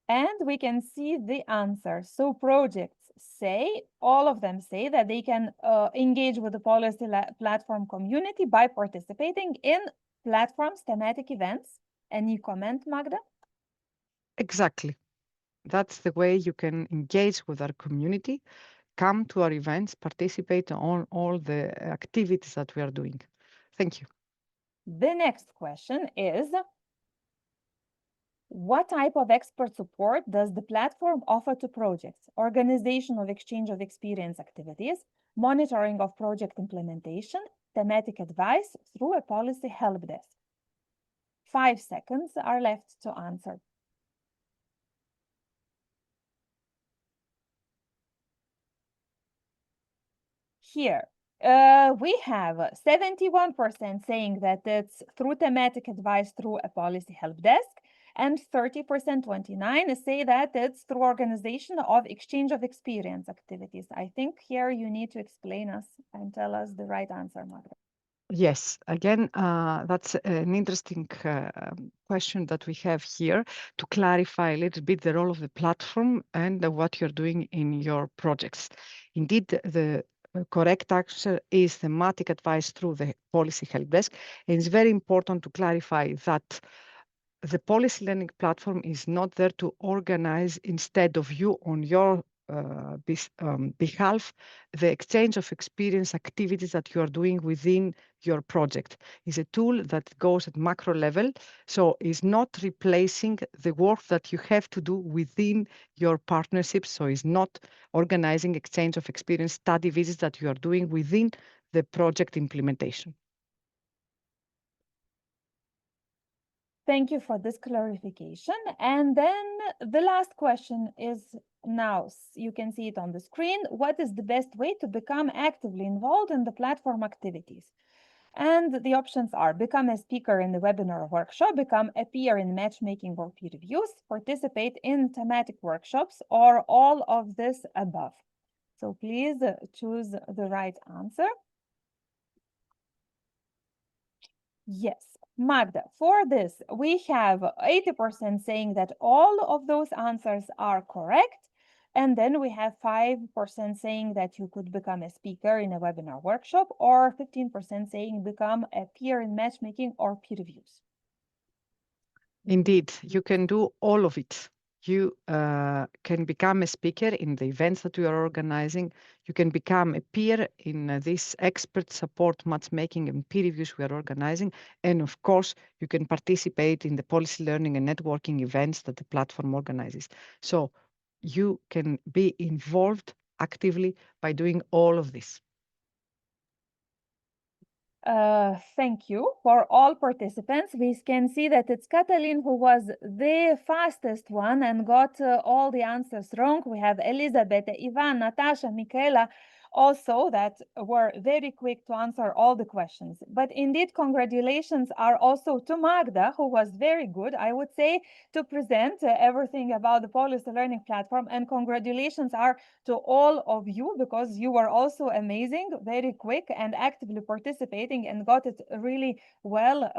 And we can see the answer. So projects say, all of them say that they can engage with the policy platform community by participating in platform's thematic events. Any comment, Magda? Exactly. That's the way you can engage with our community, come to our events, participate on all the activities that we are doing. Thank you. The next question is, what type of expert support does the platform offer to projects? Organization of exchange of experience activities, monitoring of project implementation, thematic advice through a policy help desk. 5 seconds are left to answer. Here, we have 71% saying that it's through thematic advice through a policy help desk, and 30%, 29, say that it's through organization of exchange of experience activities. I think here you need to explain us and tell us the right answer, Magda. Yes, again, that's an interesting question that we have here to clarify a little bit the role of the platform and what you're doing in your projects. Indeed, the correct answer is thematic advice through the policy help desk. And it's very important to clarify that the policy learning platform is not there to organize instead of you on your behalf the exchange of experience activities that you are doing within your project. Is a tool that goes at macro level, so is not replacing the work that you have to do within your partnerships, so is not organizing exchange of experience study visits that you are doing within the project implementation. Thank you for this clarification. And then the last question is now, you can see it on the screen. What is the best way to become actively involved in the platform activities? And the options are: become a speaker in the webinar or workshop, become a peer in matchmaking or peer reviews, participate in thematic workshops, or all of this above. So please choose the right answer. Yes. Magda, for this, we have 80% saying that all of those answers are correct. And then we have 5% saying that you could become a speaker in a webinar workshop, or 15% saying become a peer in matchmaking or peer reviews. Indeed, you can do all of it. You can become a speaker in the events that we are organizing. You can become a peer in this expert support matchmaking and peer reviews we are organizing. And of course, you can participate in the policy learning and networking events that the platform organizes. So you can be involved actively by doing all of this. Thank you for all participants. We can see that it's Katalin who was the fastest one and got all the answers wrong. We have Elizabeth, Ivan, Natasha, Michaela also that were very quick to answer all the questions. But indeed, congratulations are also to Magda, who was very good, I would say, to present everything about the policy learning platform. And congratulations are to all of you, because you were also amazing, very quick and actively participating, and got it really well,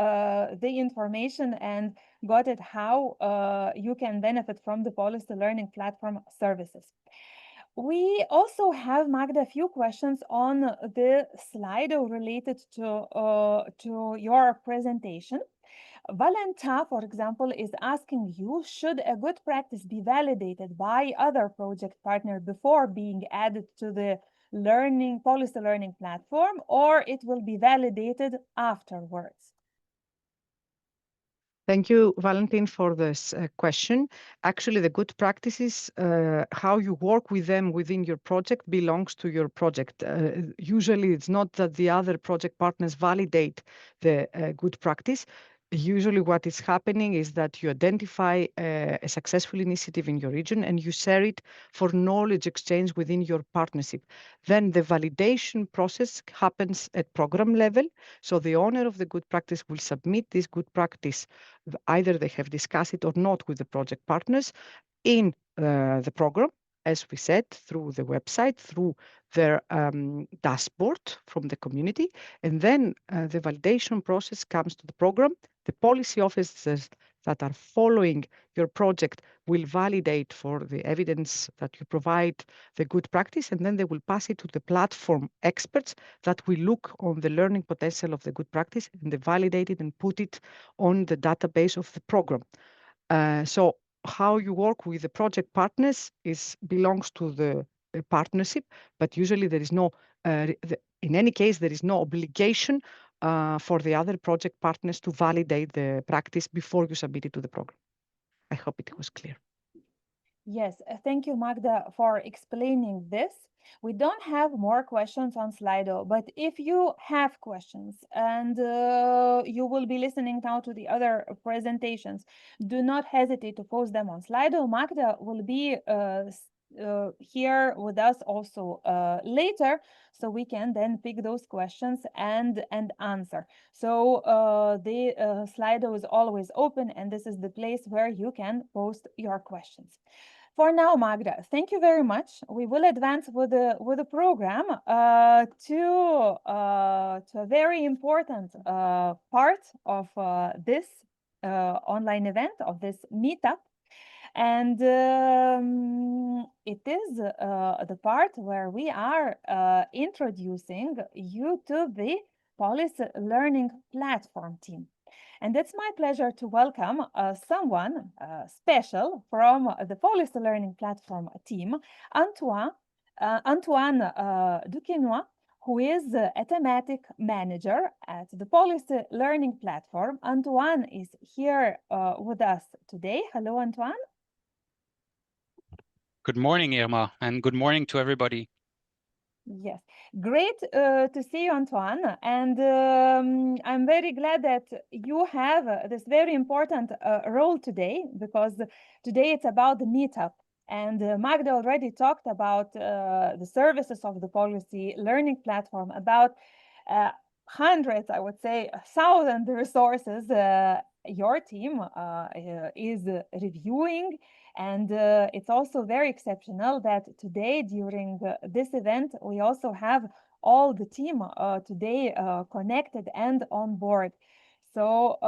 the information, and got it how you can benefit from the policy learning platform services. We also have, Magda, a few questions on the Slido related to your presentation. Valenta, for example, is asking you, should a good practice be validated by other project partner before being added to the policy learning platform, or it will be validated afterwards? Thank you, Valentin, for this question. Actually, the good practices, how you work with them within your project belongs to your project. Usually, it's not that the other project partners validate the good practice. Usually what is happening is that you identify a successful initiative in your region and you share it for knowledge exchange within your partnership. Then the validation process happens at program level. So the owner of the good practice will submit this good practice. Either they have discussed it or not with the project partners in the program, as we said, through the website, through their dashboard from the community. And then the validation process comes to the program. The policy officers that are following your project will validate for the evidence that you provide the good practice, and then they will pass it to the platform experts that will look on the learning potential of the good practice and they validate it and put it on the database of the program. So how you work with the project partners belongs to the partnership, but usually there is no, in any case, there is no obligation for the other project partners to validate the practice before you submit it to the program. I hope it was clear. Yes, thank you, Magda, for explaining this. We don't have more questions on Slido, but if you have questions and you will be listening now to the other presentations, do not hesitate to post them on Slido. Magda will be here with us also later, so we can then pick those questions and answer. So the Slido is always open, and this is the place where you can post your questions. For now, Magda, thank you very much. We will advance with the program to a very important part of this online event, of this meetup. And it is the part where we are introducing you to the Policy Learning Platform team. And it's my pleasure to welcome someone special from the Policy Learning Platform team, Antoine Duquesnoy, who is a thematic manager at the Policy Learning Platform. Antoine is here with us today. Hello, Antoine. Good morning, Irma, and good morning to everybody. Yes, great to see you, Antoine. And I'm very glad that you have this very important role today, because today it's about the meetup. And Magda already talked about the services of the Policy Learning Platform, about hundreds, I would say, 1,000 resources your team is reviewing. And it's also very exceptional that today, during this event, we also have all the team today connected and on board. So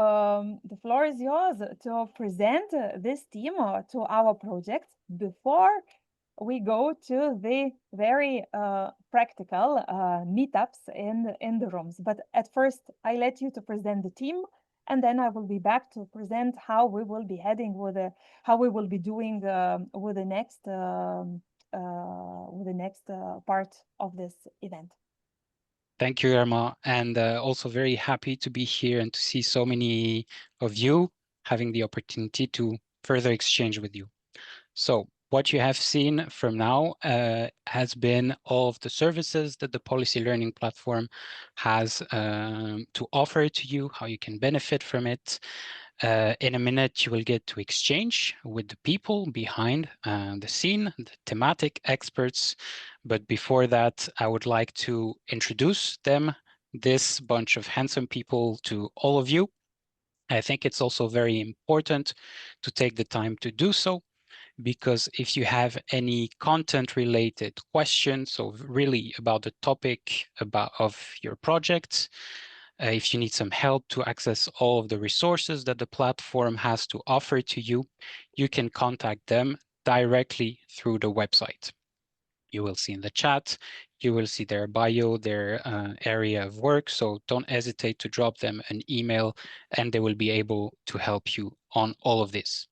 the floor is yours to present this team to our project before we go to the very practical meetups in the rooms. But at first, I let you to present the team, and then I will be back to present how we will be heading with how we will be doing with the next part of this event. Thank you, Irma, and also very happy to be here and to see so many of you having the opportunity to further exchange with you. So what you have seen from now has been all of the services that the Policy Learning Platform has to offer to you, how you can benefit from it. In a minute, you will get to exchange with the people behind the scene, the thematic experts. But before that, I would like to introduce them, this bunch of handsome people, to all of you. I think it's also very important to take the time to do so, because if you have any content-related questions, so really about the topic of your project, if you need some help to access all of the resources that the platform has to offer to you, you can contact them directly through the website. you will see in the chat. You will see their bio, their area of work. So don't hesitate to drop them an email and they will be able to help you on all of this.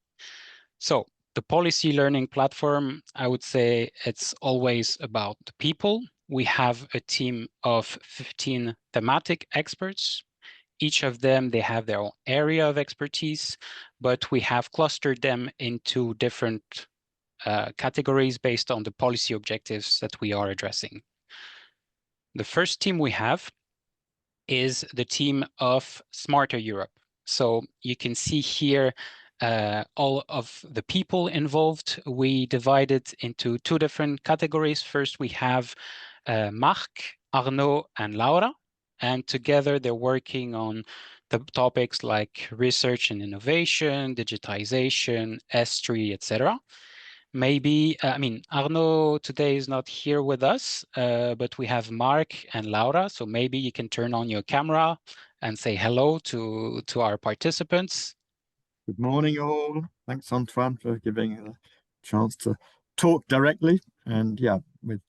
So the policy learning platform, I would say it's always about the people. We have a team of 15 thematic experts. Each of them, they have their own area of expertise, but we have clustered them into different categories based on the policy objectives that we are addressing. The first team we have is the team of Smarter Europe. So you can see here all of the people involved. We divided into two different categories. First, we have Marc, Arnaud, and Laura. And together they're working on the topics like research and innovation, digitization, S3, etc. Maybe, I mean, Arnaud today is not here with us, but we have Marc and Laura. So maybe you can turn on your camera and say hello to our participants. Good morning, all. Thanks, Antoine, for giving a chance to talk directly. And yeah, with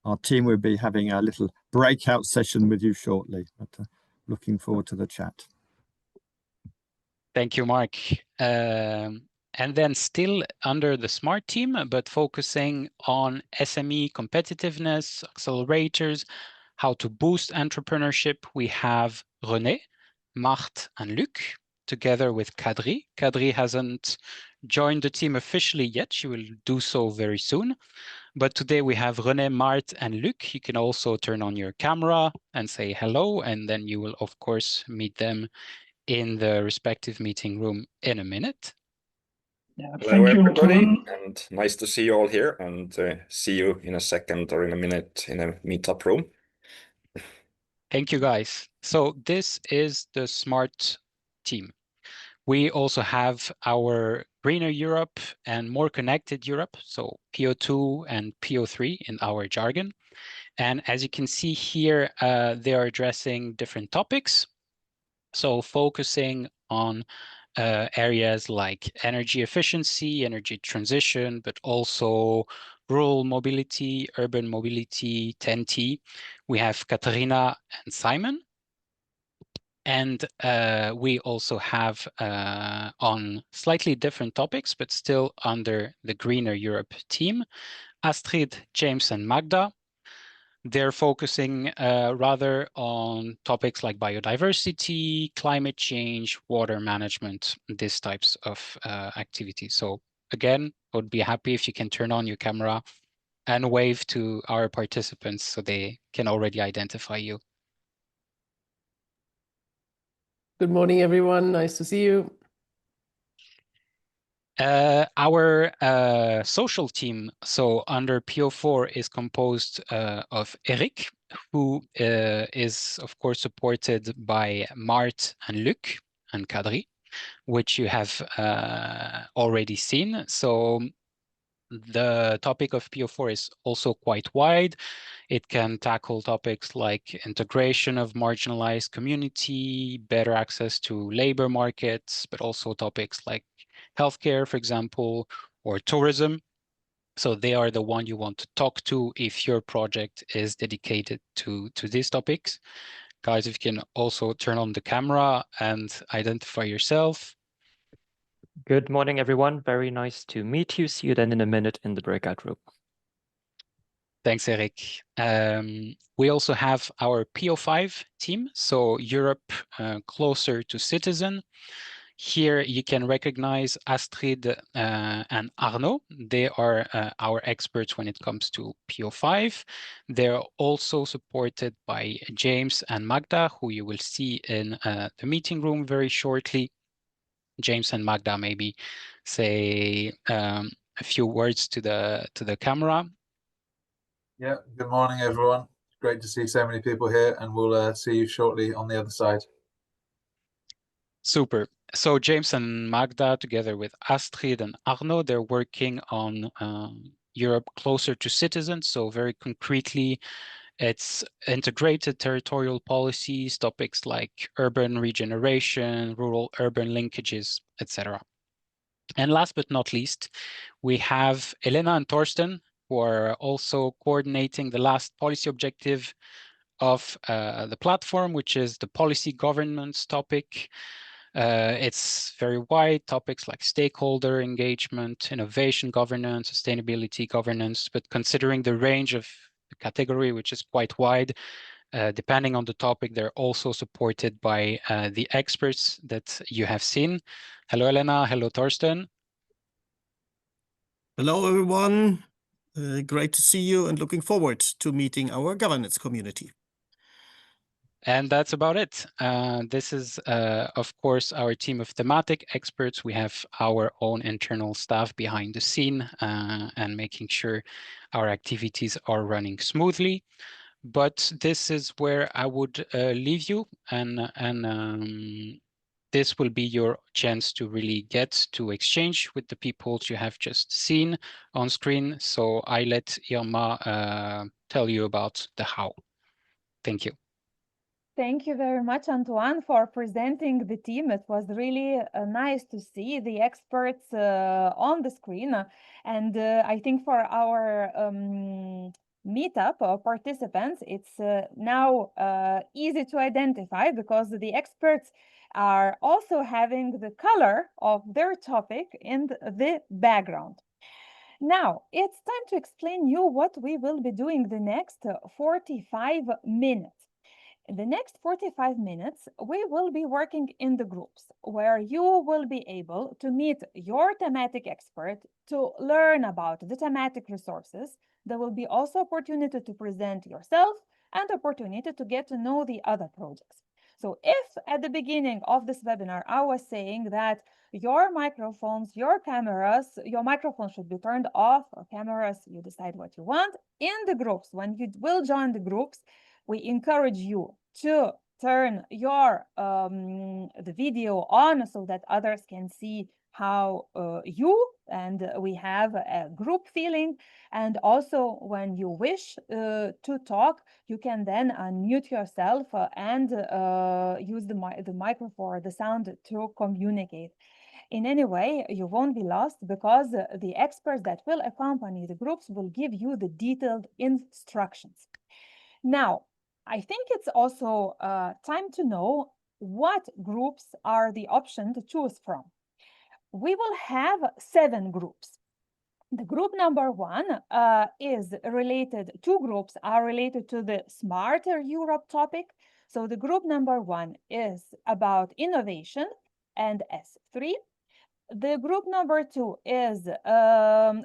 our team, we'll be having a little breakout session with you shortly. But looking forward to the chat. Thank you, Marc. And then still under the SMART team, but focusing on SME competitiveness, accelerators, how to boost entrepreneurship, we have René, Marthe, and Luc, together with Kadri. Kadri hasn't joined the team officially yet. She will do so very soon. But today we have René, Marthe, and Luc. You can also turn on your camera and say hello, and then you will, of course, meet them in the respective meeting room in a minute. Yeah, hello, everybody, and nice to see you all here, and see you in a second or in a minute in a meetup room. Thank you, guys. So this is the SMART team. We also have our Greener Europe and More Connected Europe, so PO2 and PO3 in our jargon. And as you can see here, they are addressing different topics. So focusing on areas like energy efficiency, energy transition, but also rural mobility, urban mobility, TEN-T. We have Katarina and Simon. And we also have on slightly different topics, but still under the Greener Europe team, Astrid, James, and Magda. They're focusing rather on topics like biodiversity, climate change, water management, these types of activities. So again, I would be happy if you can turn on your camera and wave to our participants so they can already identify you. Good morning, everyone. Nice to see you. Our social team, so under PO4, is composed of Eric, who is, of course, supported by Marthe and Luc and Kadri, which you have already seen. So the topic of PO4 is also quite wide. It can tackle topics like integration of marginalized community, better access to labor markets, but also topics like healthcare, for example, or tourism. So they are the one you want to talk to if your project is dedicated to these topics. Guys, if you can also turn on the camera and identify yourself. Good morning, everyone. Very nice to meet you. See you then in a minute in the breakout room. Thanks, Eric. We also have our PO5 team, so Europe closer to citizen. Here you can recognize Astrid and Arnaud. They are our experts when it comes to PO5. They're also supported by James and Magda, who you will see in the meeting room very shortly. James and Magda maybe say a few words to the camera. Yeah, good morning, everyone. Great to see so many people here, and we'll see you shortly on the other side. Super. So James and Magda, together with Astrid and Arnaud, they're working on Europe closer to citizens. So very concretely, it's integrated territorial policies, topics like urban regeneration, rural-urban linkages, etc. And last but not least, we have Elena and Torsten, who are also coordinating the last policy objective of the platform, which is the policy governance topic. It's very wide, topics like stakeholder engagement, innovation governance, sustainability governance, but considering the range of the category, which is quite wide, depending on the topic, they're also supported by the experts that you have seen. Hello, Elena. Hello, Torsten. Hello, everyone. Great to see you and looking forward to meeting our governance community. And that's about it. This is, of course, our team of thematic experts. We have our own internal staff behind the scene and making sure our activities are running smoothly. But this is where I would leave you, and this will be your chance to really get to exchange with the people you have just seen on screen. So I let Irma tell you about the how. Thank you. Thank you very much, Antoine, for presenting the team. It was really nice to see the experts on the screen. And I think for our meetup participants, it's now easy to identify because the experts are also having the color of their topic in the background. Now, it's time to explain you what we will be doing the next 45 minutes. In the next 45 minutes, we will be working in the groups where you will be able to meet your thematic expert to learn about the thematic resources. There will be also opportunity to present yourself and opportunity to get to know the other projects. So if at the beginning of this webinar, I was saying that your microphones, your cameras, your microphone should be turned off, or cameras, you decide what you want. In the groups, when you will join the groups, we encourage you to turn your the video on so that others can see how you and we have a group feeling. And also when you wish to talk, you can then unmute yourself and use the microphone or the sound to communicate. In any way, you won't be lost because the experts that will accompany the groups will give you the detailed instructions. Now, I think it's also time to know what groups are the option to choose from. We will have 7 groups. The group number 1 is related, 2 groups are related to the Smarter Europe topic. So the group number 1 is about innovation and S3. The group number 2 is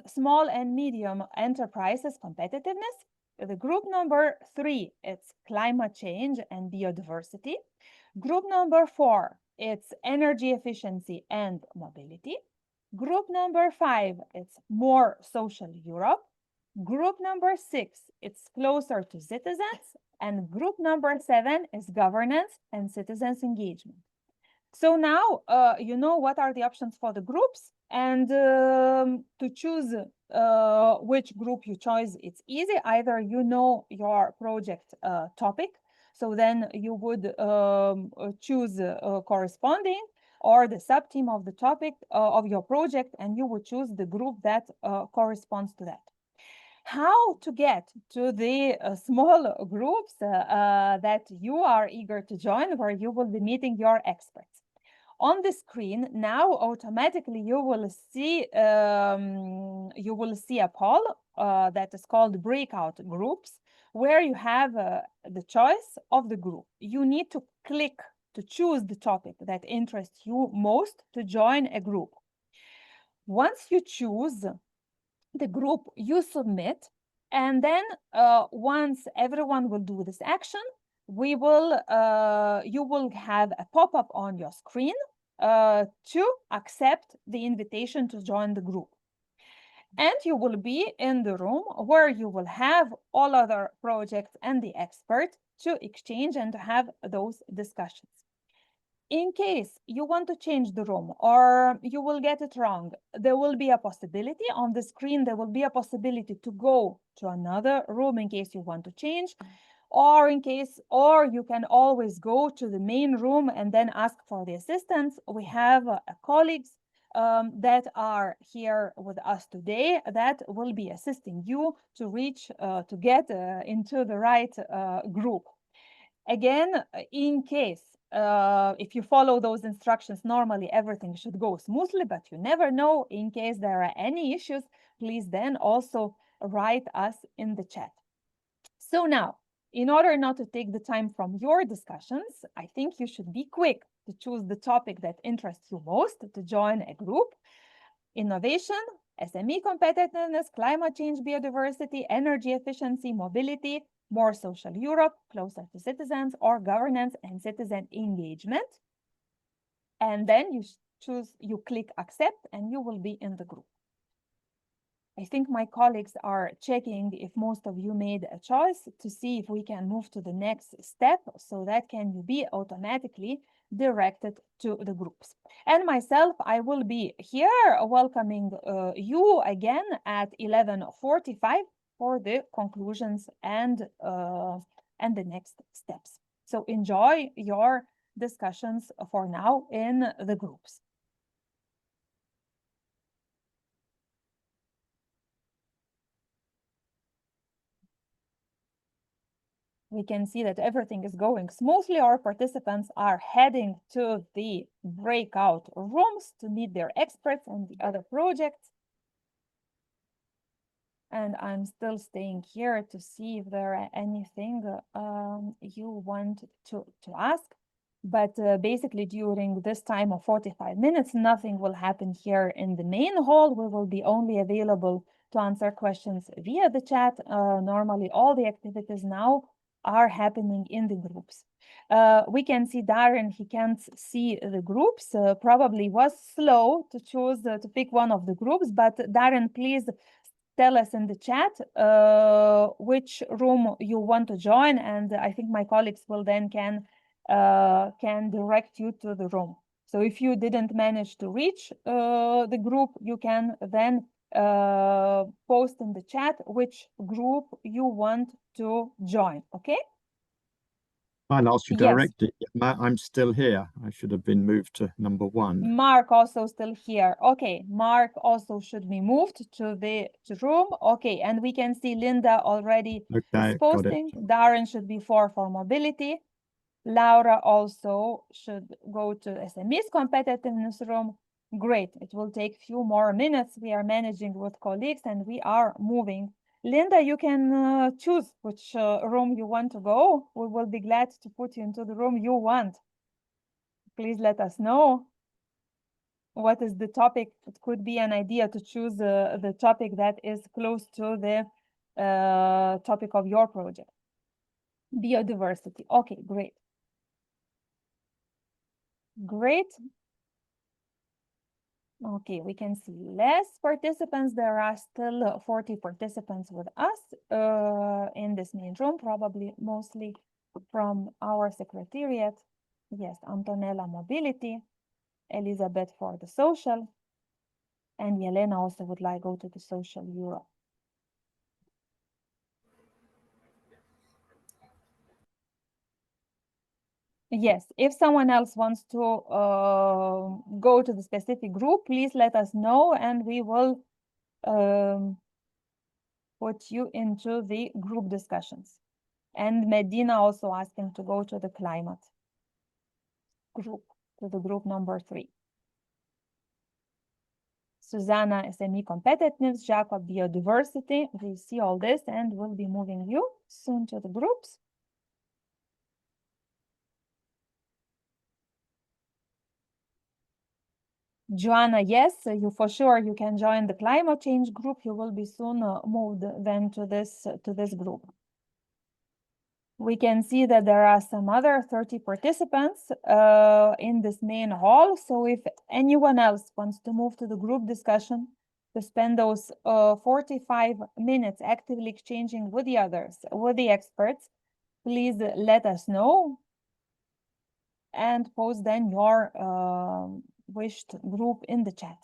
small and medium enterprises competitiveness. The group number 3, it's climate change and biodiversity. Group number 4, it's energy efficiency and mobility. Group number 5, it's more social Europe. Group number 6, it's closer to citizens. And group number 7 is governance and citizens engagement. So now you know what are the options for the groups, and to choose which group you choose, it's easy. Either you know your project topic, so then you would choose corresponding, or the sub-theme of the topic of your project, and you would choose the group that corresponds to that. How to get to the small groups that you are eager to join, where you will be meeting your experts. On the screen now, automatically you will see a poll that is called breakout groups, where you have the choice of the group. You need to click to choose the topic that interests you most to join a group. Once you choose the group, you submit, and then once everyone will do this action, we will you will have a pop-up on your screen to accept the invitation to join the group. And you will be in the room where you will have all other projects and the expert to exchange and to have those discussions. In case you want to change the room or you will get it wrong, there will be a possibility on the screen, there will be a possibility to go to another room in case you want to change, or you can always go to the main room and then ask for the assistance. We have colleagues that are here with us today that will be assisting you to reach, to get into the right group. Again, in case if you follow those instructions, normally everything should go smoothly, but you never know. In case there are any issues, please then also write us in the chat. So now, in order not to take the time from your discussions, I think you should be quick to choose the topic that interests you most to join a group. Innovation, SME competitiveness, climate change, biodiversity, energy efficiency, mobility, more social Europe, closer to citizens, or governance and citizen engagement. And then you choose, you click accept, and you will be in the group. I think my colleagues are checking if most of you made a choice to see if we can move to the next step, so that can be automatically directed to the groups. And myself, I will be here welcoming you again at 11:45 for the conclusions and the next steps. So enjoy your discussions for now in the groups. We can see that everything is going smoothly. Our participants are heading to the breakout rooms to meet their experts on the other projects. And I'm still staying here to see if there are anything you want to ask. But basically, during this time of 45 minutes, nothing will happen here in the main hall. We will be only available to answer questions via the chat. Normally, all the activities now are happening in the groups. We can see Darren, he can't see the groups, probably was slow to choose to pick one of the groups, but Darren, please tell us in the chat which room you want to join, and I think my colleagues will then can direct you to the room. So if you didn't manage to reach the group, you can then post in the chat which group you want to join, okay? I'll ask you Yes. directly. I'm still here. I should have been moved to number 1. Mark also still here. Okay, Mark also should be moved to the room. Okay, and we can see Linda already is posting. Darren should be 4 for mobility. Laura also should go to SMEs competitiveness room. Great, it will take a few more minutes. We are managing with colleagues and we are moving. Linda, you can choose which room you want to go. We will be glad to put you into the room you want. Please let us know what is the topic. It could be an idea to choose the topic that is close to the topic of your project. Biodiversity. Okay, great. Great. Okay, we can see less participants. There are still 40 participants with us in this main room, probably mostly from our secretariat. Yes, Antonella Mobility, Elizabeth for the social, and Yelena also would like to go to the social Europe. Yes, if someone else wants to go to the specific group, please let us know and we will put you into the group discussions. And Medina also asking to go to the climate group, to the group number 3. Susanna, SME competitiveness, Jacob, biodiversity. We see all this and we'll be moving you soon to the groups. Joanna, yes, you for sure you can join the climate change group. You will be soon moved then to this group. We can see that there are some other 30 participants in this main hall. So if anyone else wants to move to the group discussion to spend those 45 minutes actively exchanging with the others, with the experts, please let us know and post then your wished group in the chat.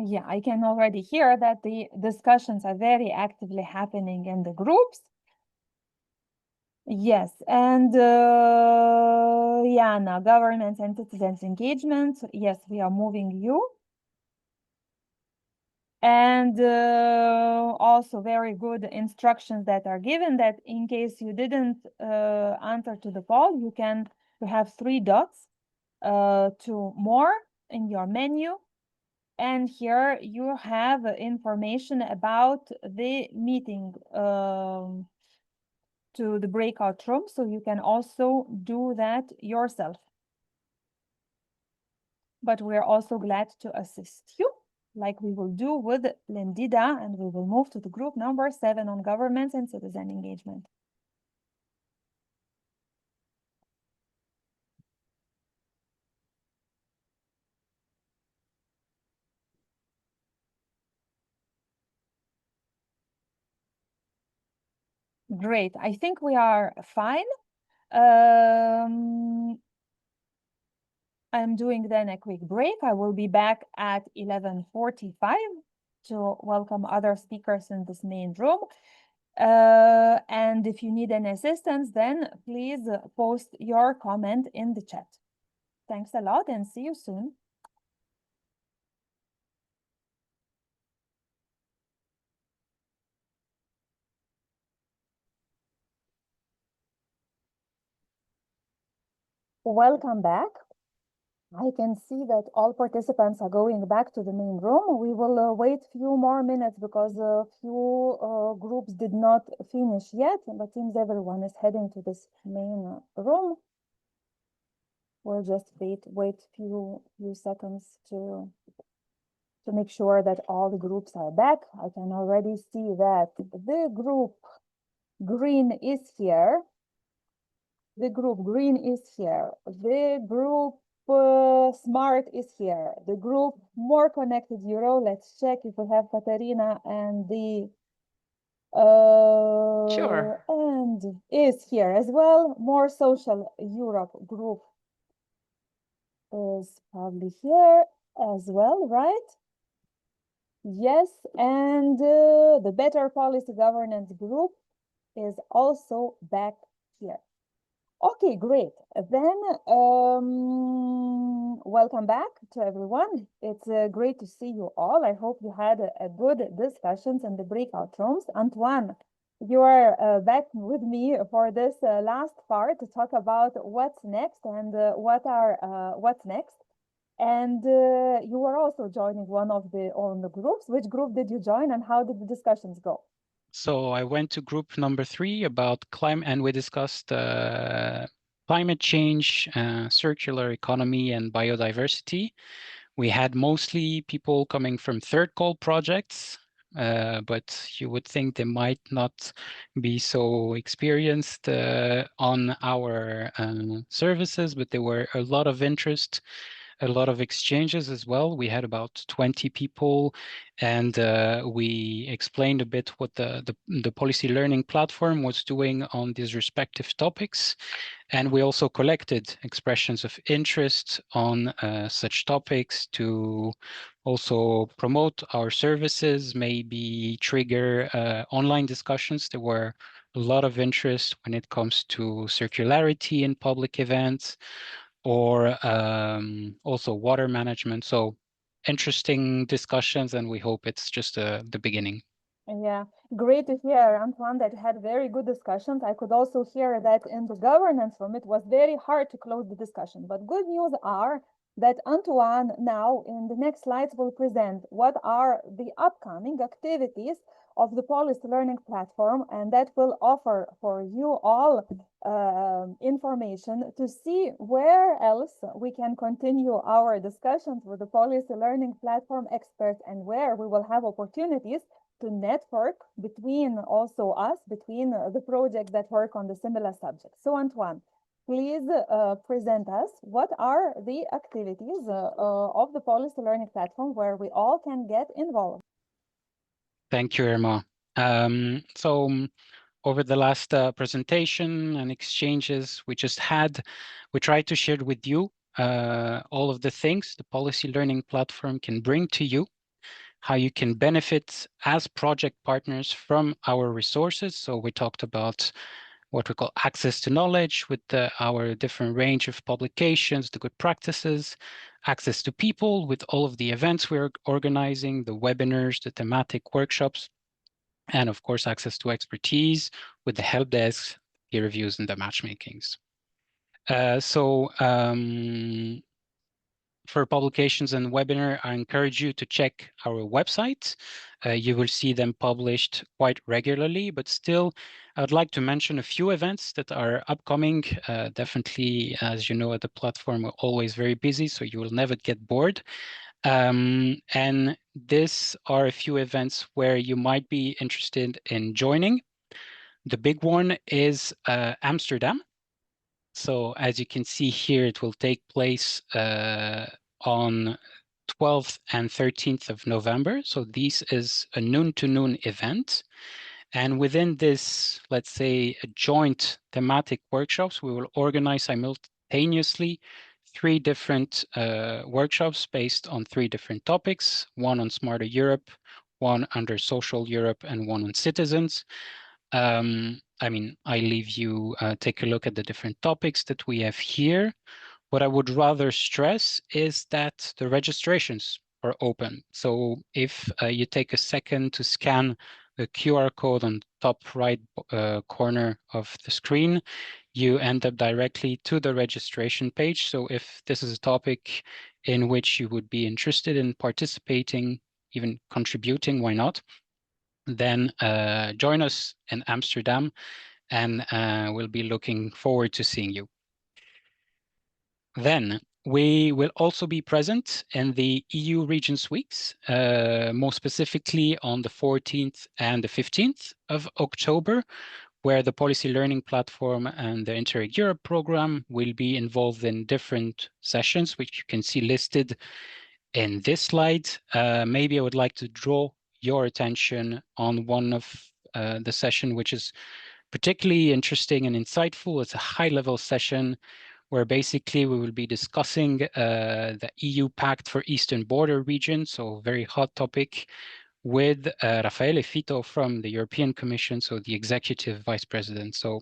Yeah, I can already hear that the discussions are very actively happening in the groups. Yes, and Jana, government and citizens engagement. Yes, we are moving you. And also very good instructions that are given that in case you didn't answer to the poll, you have 3 dots to more in your menu. And here you have information about the meeting to the breakout room, so you can also do that yourself. But we're also glad to assist you, like we will do with Lendida, and we will move to the group number 7 on governance and citizen engagement. Great, I think we are fine. I'm doing then a quick break. I will be back at 11:45 to welcome other speakers in this main room. And if you need any assistance, then please post your comment in the chat. Thanks a lot and see you soon. Welcome back. I can see that all participants are going back to the main room. We will wait a few more minutes because a few groups did not finish yet, but seems everyone is heading to this main room. We'll just wait few seconds to make sure that all the groups are back. I can already see that the group green is here. The group green is here. The group smart is here. The group more connected Euro. Let's check if we have Katarina and the Sure. and is here as well. More social Europe group is probably here as well, right? Yes, and the Better Policy Governance group is also back here. Okay, great. Then welcome back to everyone. It's great to see you all. I hope you had a good discussions in the breakout rooms. Antoine, you are back with me for this last part to talk about what's next and what's next. And you were also joining one of the groups. Which group did you join and how did the discussions go? So I went to group number 3 about climate, and we discussed climate change, circular economy, and biodiversity. We had mostly people coming from third call projects, but you would think they might not be so experienced on our services, but there were a lot of interest, a lot of exchanges as well. We had about 20 people, and we explained a bit what the policy learning platform was doing on these respective topics. And we also collected expressions of interest on such topics to also promote our services, maybe trigger online discussions. There were a lot of interest when it comes to circularity in public events, or also water management. So interesting discussions, and we hope it's just the beginning. Yeah, great to hear, Antoine, that you had very good discussions. I could also hear that in the governance room, it was very hard to close the discussion. But good news are that Antoine now in the next slides will present what are the upcoming activities of the policy learning platform, and that will offer for you all information to see where else we can continue our discussions with the policy learning platform experts, and where we will have opportunities to network between also us, between the projects that work on the similar subject. So Antoine, please present us what are the activities of the policy learning platform where we all can get involved. Thank you, Irma. Over the last presentation and exchanges we just had, we tried to share with you all of the things the policy learning platform can bring to you. how you can benefit as project partners from our resources. So we talked about what we call access to knowledge with our different range of publications, the good practices, access to people with all of the events we're organizing, the webinars, the thematic workshops, and of course, access to expertise with the help desk, peer reviews, and the matchmakings. For publications and webinar, I encourage you to check our website. You will see them published quite regularly, but still, I would like to mention a few events that are upcoming. Definitely, as you know, at the platform, we're always very busy, so you will never get bored. And these are a few events where you might be interested in joining. The big one is Amsterdam. So as you can see here, it will take place on 12th and 13th of November. So this is a noon to noon event. And within this, let's say, a joint thematic workshops, we will organize simultaneously 3 different workshops based on 3 different topics, one on Smarter Europe, one under Social Europe, and one on citizens. I mean, I leave you take a look at the different topics that we have here. What I would rather stress is that the registrations are open. So if you take a second to scan the QR code on the top right corner of the screen, you end up directly to the registration page. So if this is a topic in which you would be interested in participating, even contributing, why not? Then join us in Amsterdam, and we'll be looking forward to seeing you. Then we will also be present in the EU Regions Weeks, more specifically on the 14th and the 15th of October, where the Policy Learning Platform and the Interreg Europe program will be involved in different sessions, which you can see listed in this slide. Maybe I would like to draw your attention on one of the session, which is particularly interesting and insightful. It's a high-level session where basically we will be discussing the EU Pact for Eastern Border Region, so very hot topic, with Raffaele Fito from the European Commission, so the Executive Vice President. So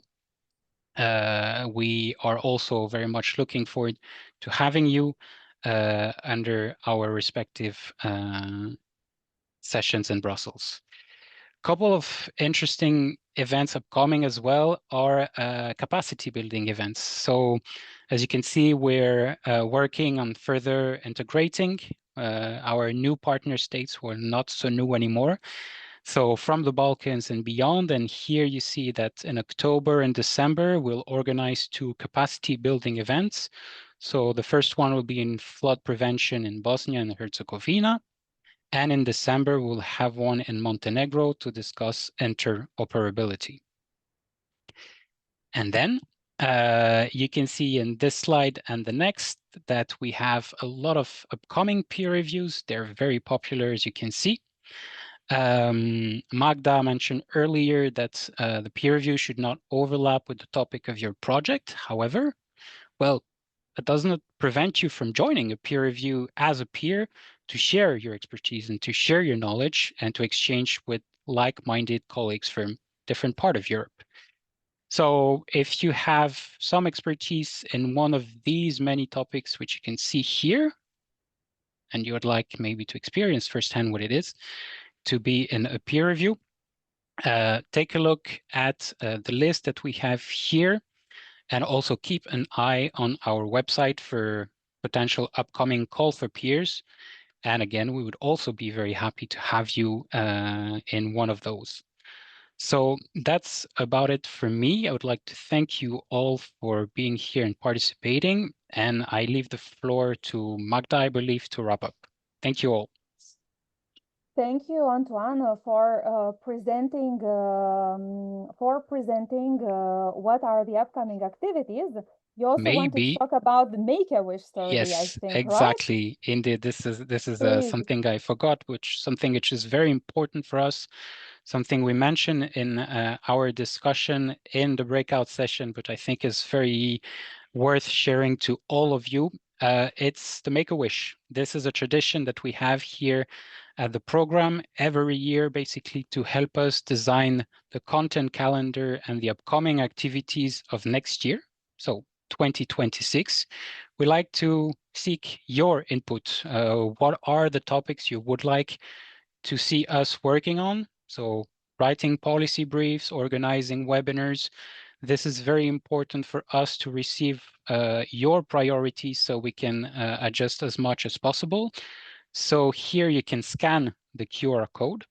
we are also very much looking forward to having you under our respective sessions in Brussels. Couple of interesting events upcoming as well are capacity building events. So as you can see, we're working on further integrating our new partner states who are not so new anymore. So from the Balkans and beyond, and here you see that in October and December, we'll organize 2 capacity building events. So the first one will be in flood prevention in Bosnia and Herzegovina. And in December, we'll have one in Montenegro to discuss interoperability. And then you can see in this slide and the next that we have a lot of upcoming peer reviews. They're very popular, as you can see. Magda mentioned earlier that the peer review should not overlap with the topic of your project. However, well, it doesn't prevent you from joining a peer review as a peer to share your expertise and to share your knowledge and to exchange with like-minded colleagues from different part of Europe. So if you have some expertise in one of these many topics, which you can see here, and you would like maybe to experience firsthand what it is to be in a peer review, take a look at the list that we have here. And also keep an eye on our website for potential upcoming call for peers. And again, we would also be very happy to have you in one of those. So that's about it for me. I would like to thank you all for being here and participating. And I leave the floor to Magda, I believe, to wrap up. Thank you all. Thank you, Antoine, for presenting what are the upcoming activities. You also want to talk about the Make-A-Wish survey, yes, I think, exactly. Right? Indeed, this is something I forgot, something which is very important for us, something we mentioned in our discussion in the breakout session, but I think is very worth sharing to all of you. It's the Make-A-Wish. This is a tradition that we have here at the program every year, basically to help us design the content calendar and the upcoming activities of next year, so 2026. We like to seek your input. What are the topics you would like to see us working on? So writing policy briefs, organizing webinars. This is very important for us to receive your priorities so we can adjust as much as possible. So here you can scan the QR code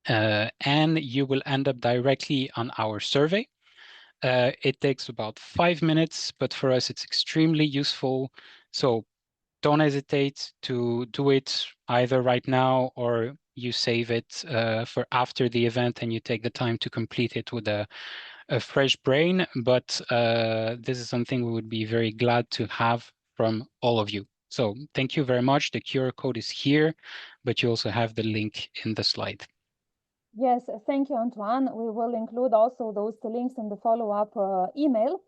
and you will end up directly on our survey. It takes about 5 minutes, but for us it's extremely useful. So don't hesitate to do it either right now or you save it for after the event and you take the time to complete it with a fresh brain. But this is something we would be very glad to have from all of you. So thank you very much. The QR code is here, but you also have the link in the slide. Yes, thank you, Antoine. We will include also those links in the follow-up email.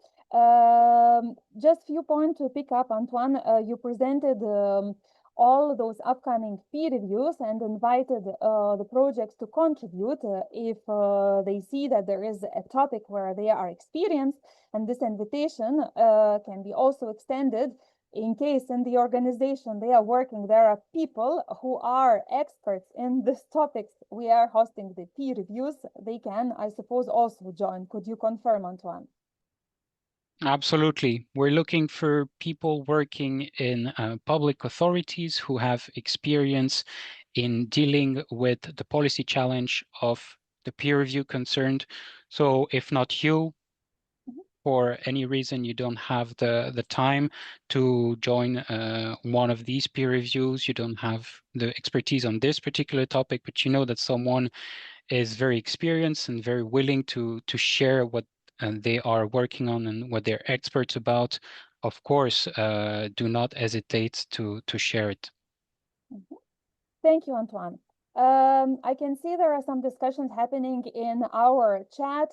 Just few points to pick up, Antoine. You presented all those upcoming peer reviews and invited the projects to contribute if they see that there is a topic where they are experienced, and this invitation can be also extended in case in the organization they are working, there are people who are experts in these topics. We are hosting the peer reviews. They can, I suppose, also join. Could you confirm, Antoine? Absolutely. We're looking for people working in public authorities who have experience in dealing with the policy challenge of the peer review concerned. So if not you, for any reason you don't have the time to join one of these peer reviews, you don't have the expertise on this particular topic, but you know that someone is very experienced and very willing to share what they are working on and what they're experts about, of course, do not hesitate to share it. Thank you, Antoine. I can see there are some discussions happening in our chat.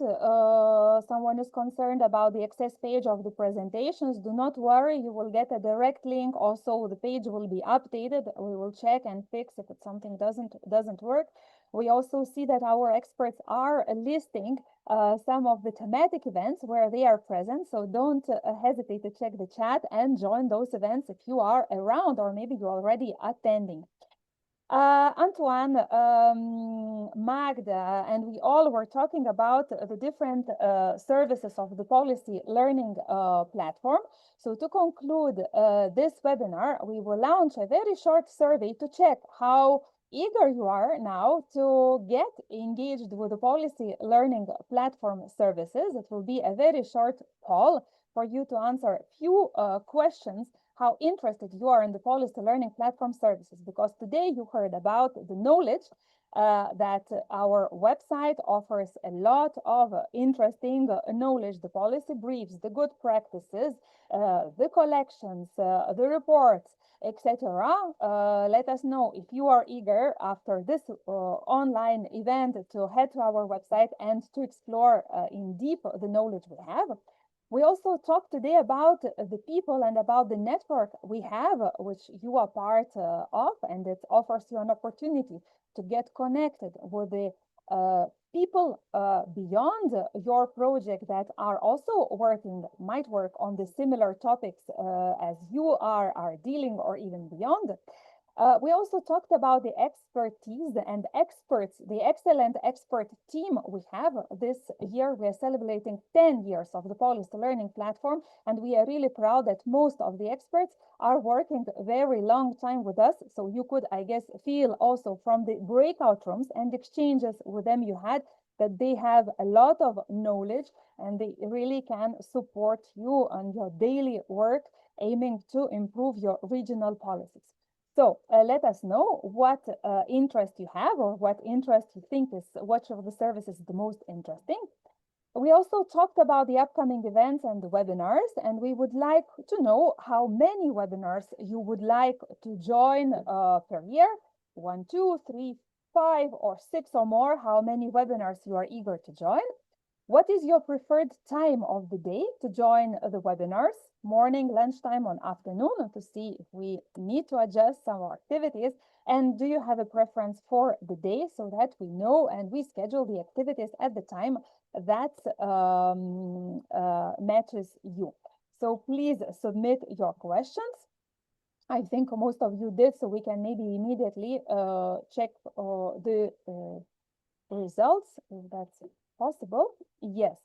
Someone is concerned about the access page of the presentations. Do not worry, you will get a direct link. Also, the page will be updated. We will check and fix if something doesn't work. We also see that our experts are listing some of the thematic events where they are present. So don't hesitate to check the chat and join those events if you are around or maybe you're already attending. Antoine, Magda, and we all were talking about the different services of the policy learning platform. So to conclude this webinar, we will launch a very short survey to check how eager you are now to get engaged with the policy learning platform services. It will be a very short poll for you to answer a few questions, how interested you are in the policy learning platform services, because today you heard about the knowledge that our website offers a lot of interesting knowledge, the policy briefs, the good practices, the collections, the reports, etc. Let us know if you are eager after this online event to head to our website and to explore in deep the knowledge we have. We also talked today about the people and about the network we have, which you are part of, and it offers you an opportunity to get connected with the people beyond your project that are also might work on the similar topics as you are dealing or even beyond. We also talked about the expertise and experts, the excellent expert team we have. This year we are celebrating 10 years of the policy learning platform, and we are really proud that most of the experts are working a very long time with us. So you could, I guess, feel also from the breakout rooms and exchanges with them you had that they have a lot of knowledge and they really can support you on your daily work aiming to improve your regional policies. So let us know what interest you have or what interest you think is, which of the services is the most interesting. We also talked about the upcoming events and the webinars, and we would like to know how many webinars you would like to join per year, 1, 2, 3, 5, or 6 or more, how many webinars you are eager to join. What is your preferred time of the day to join the webinars? morning, lunchtime, or afternoon to see if we need to adjust some activities. And do you have a preference for the day so that we know and we schedule the activities at the time that matches you? So please submit your questions. I think most of you did, so we can maybe immediately check the results, if that's possible. Yes.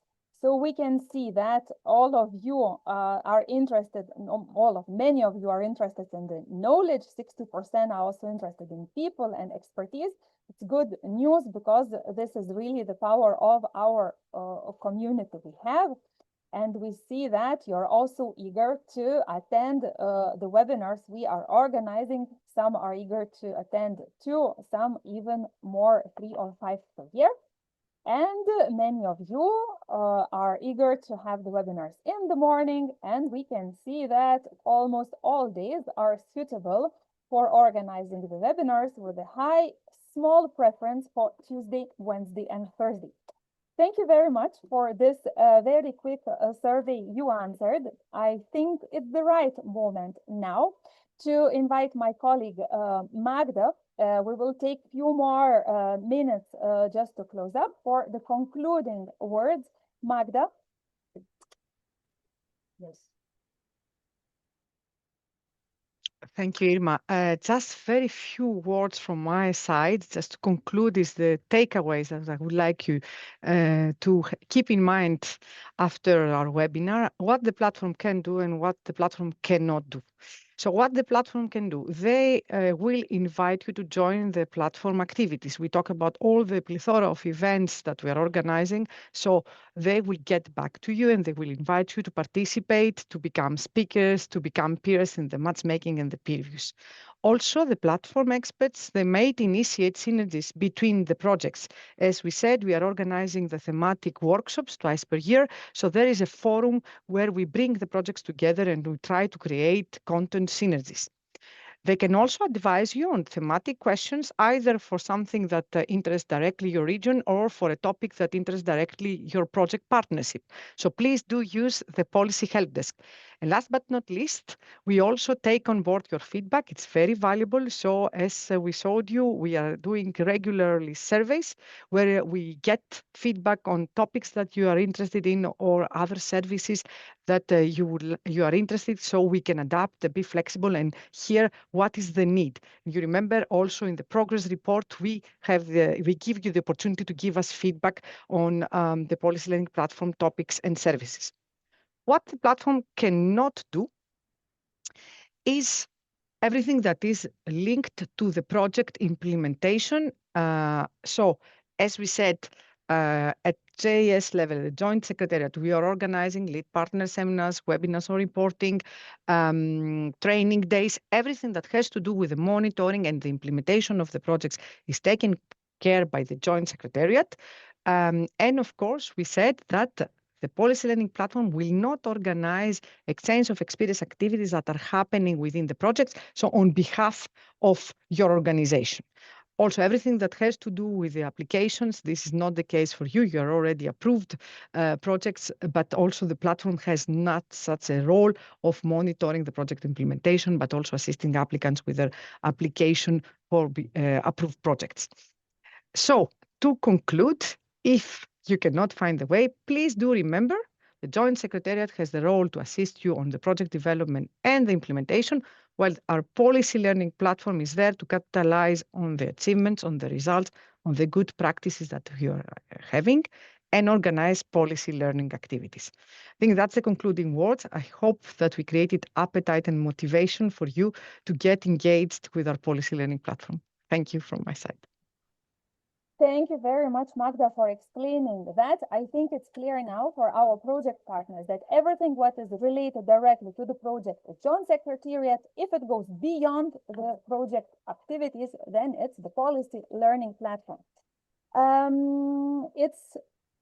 So we can see that all of you are interested, many of you are interested in the knowledge, 60% are also interested in people and expertise. It's good news because this is really the power of our community we have. And we see that you're also eager to attend the webinars we are organizing. Some are eager to attend 2, some even more 3 or 5 per year. And many of you are eager to have the webinars in the morning. And we can see that almost all days are suitable for organizing the webinars with a high, small preference for Tuesday, Wednesday, and Thursday. Thank you very much for this very quick survey you answered. I think it's the right moment now to invite my colleague Magda. We will take a few more minutes just to close up for the concluding words. Magda. Yes. Thank you, Irma. Just very few words from my side, just to conclude, is the takeaways that I would like you to keep in mind after our webinar, what the platform can do and what the platform cannot do. So what the platform can do, they will invite you to join the platform activities. We talk about all the plethora of events that we are organizing. So they will get back to you and they will invite you to participate, to become speakers, to become peers in the matchmaking and the peer reviews. Also, the platform experts, they might initiate synergies between the projects. As we said, we are organizing the thematic workshops twice per year. So there is a forum where we bring the projects together and we try to create content synergies. They can also advise you on thematic questions, either for something that interests directly your region or for a topic that interests directly your project partnership. So please do use the policy help desk. And last but not least, we also take on board your feedback. It's very valuable. So as we showed you, we are doing regularly surveys where we get feedback on topics that you are interested in or other services that you are interested, so we can adapt, be flexible, and hear what is the need. You remember also in the progress report, we give you the opportunity to give us feedback on the policy learning platform topics and services. What the platform cannot do is everything that is linked to the project implementation. So as we said, at JS level, the Joint Secretariat, we are organizing lead partner seminars, webinars or reporting, training days. Everything that has to do with the monitoring and the implementation of the projects is taken care by the Joint Secretariat. And of course, we said that the policy learning platform will not organize exchange of experience activities that are happening within the projects, so on behalf of your organization. Also, everything that has to do with the applications, this is not the case for you. You are already approved projects, but also the platform has not such a role of monitoring the project implementation, but also assisting applicants with their application for approved projects. So to conclude, if you cannot find the way, please do remember the Joint Secretariat has the role to assist you on the project development and the implementation, while our policy learning platform is there to capitalize on the achievements, on the results, on the good practices that you are having, and organize policy learning activities. I think that's the concluding words. I hope that we created appetite and motivation for you to get engaged with our policy learning platform. Thank you from my side. Thank you very much, Magda, for explaining that. I think it's clear now for our project partners that everything what is related directly to the project, the Joint Secretariat, if it goes beyond the project activities, then it's the policy learning platform. It's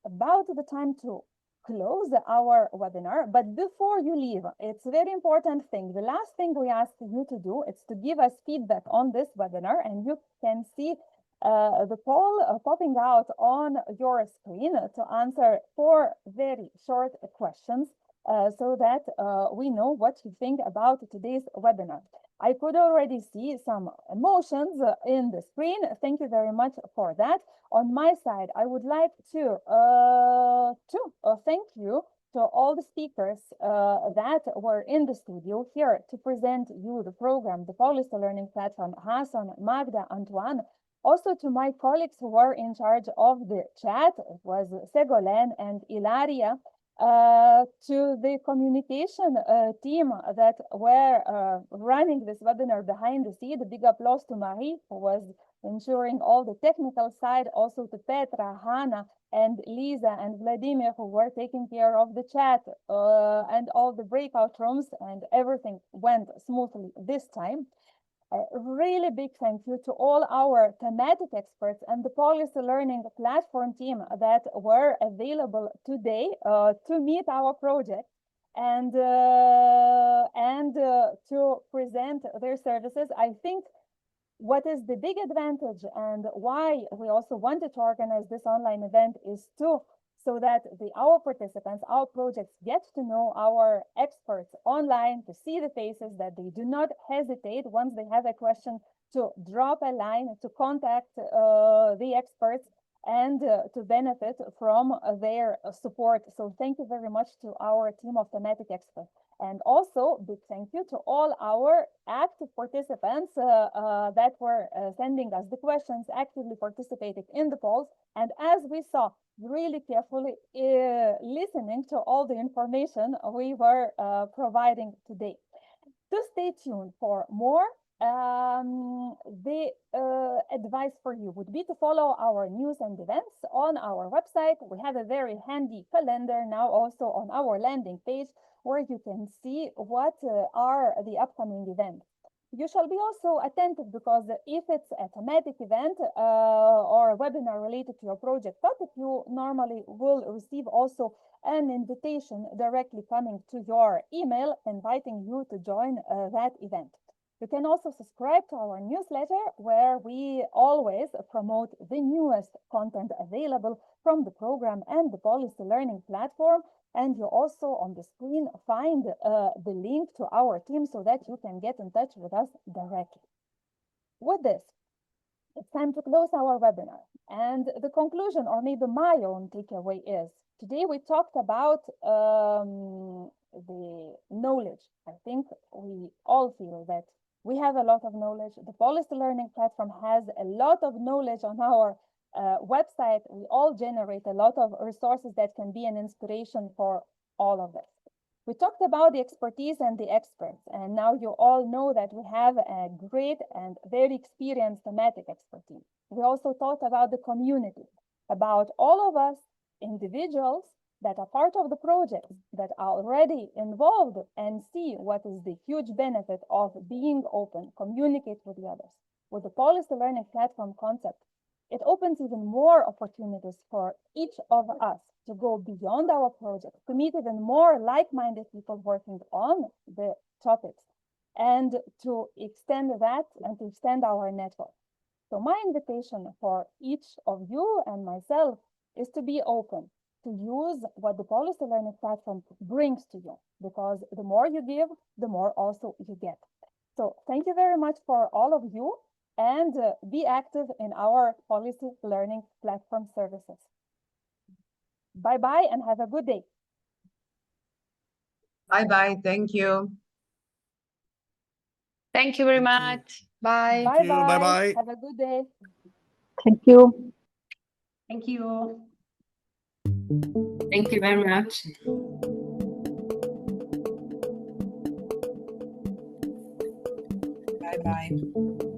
about the time to close our webinar, but before you leave, it's a very important thing. The last thing we ask you to do is to give us feedback on this webinar, and you can see the poll popping out on your screen to answer 4 very short questions. so that we know what you think about today's webinar. I could already see some emotions in the screen. Thank you very much for that. On my side, I would like to thank you to all the speakers that were in the studio here to present you the program, the Policy Learning Platform, Hassan, Magda, Antoine. Also to my colleagues who were in charge of the chat, it was Segolen and Ilaria. To the communication team that were running this webinar behind the scene. A big applause to Marie, who was ensuring all the technical side, also to Petra, Hannah, and Lisa and Vladimir, who were taking care of the chat and all the breakout rooms, and everything went smoothly this time. A really big thank you to all our thematic experts and the Policy Learning Platform team that were available today to meet our project and to present their services. I think what is the big advantage and why we also wanted to organize this online event is so that our participants, our projects get to know our experts online, to see the faces, that they do not hesitate once they have a question to drop a line, to contact the experts and to benefit from their support. So thank you very much to our team of thematic experts. And also big thank you to all our active participants that were sending us the questions, actively participating in the polls. And as we saw, really carefully listening to all the information we were providing today. To stay tuned for more, the advice for you would be to follow our news and events on our website. We have a very handy calendar now also on our landing page where you can see what are the upcoming events. You shall be also attentive because if it's a thematic event or a webinar related to your project topic, you normally will receive also an invitation directly coming to your email inviting you to join that event. You can also subscribe to our newsletter where we always promote the newest content available from the program and the Policy Learning Platform. And you also on the screen find the link to our team so that you can get in touch with us directly. With this, it's time to close our webinar. And the conclusion, or maybe my own takeaway, is today we talked about the knowledge. I think we all feel that we have a lot of knowledge. The Policy Learning Platform has a lot of knowledge on our website. We all generate a lot of resources that can be an inspiration for all of us. We talked about the expertise and the experts, and now you all know that we have a great and very experienced thematic expertise. We also talked about the community, about all of us individuals that are part of the project, that are already involved and see what is the huge benefit of being open, communicate with the others. With the Policy Learning Platform concept, it opens even more opportunities for each of us to go beyond our project, to meet even more like-minded people working on the topics, and to extend that and to extend our network. So my invitation for each of you and myself is to be open, to use what the Policy Learning Platform brings to you, because the more you give, the more also you get. So thank you very much for all of you, and be active in our Policy Learning Platform services. Bye-bye and have a good day. Bye-bye. Thank you. Thank you very much. Bye. Bye-bye. Bye-bye. Have a good day. Thank you. Thank you. Thank you very much. Bye-bye.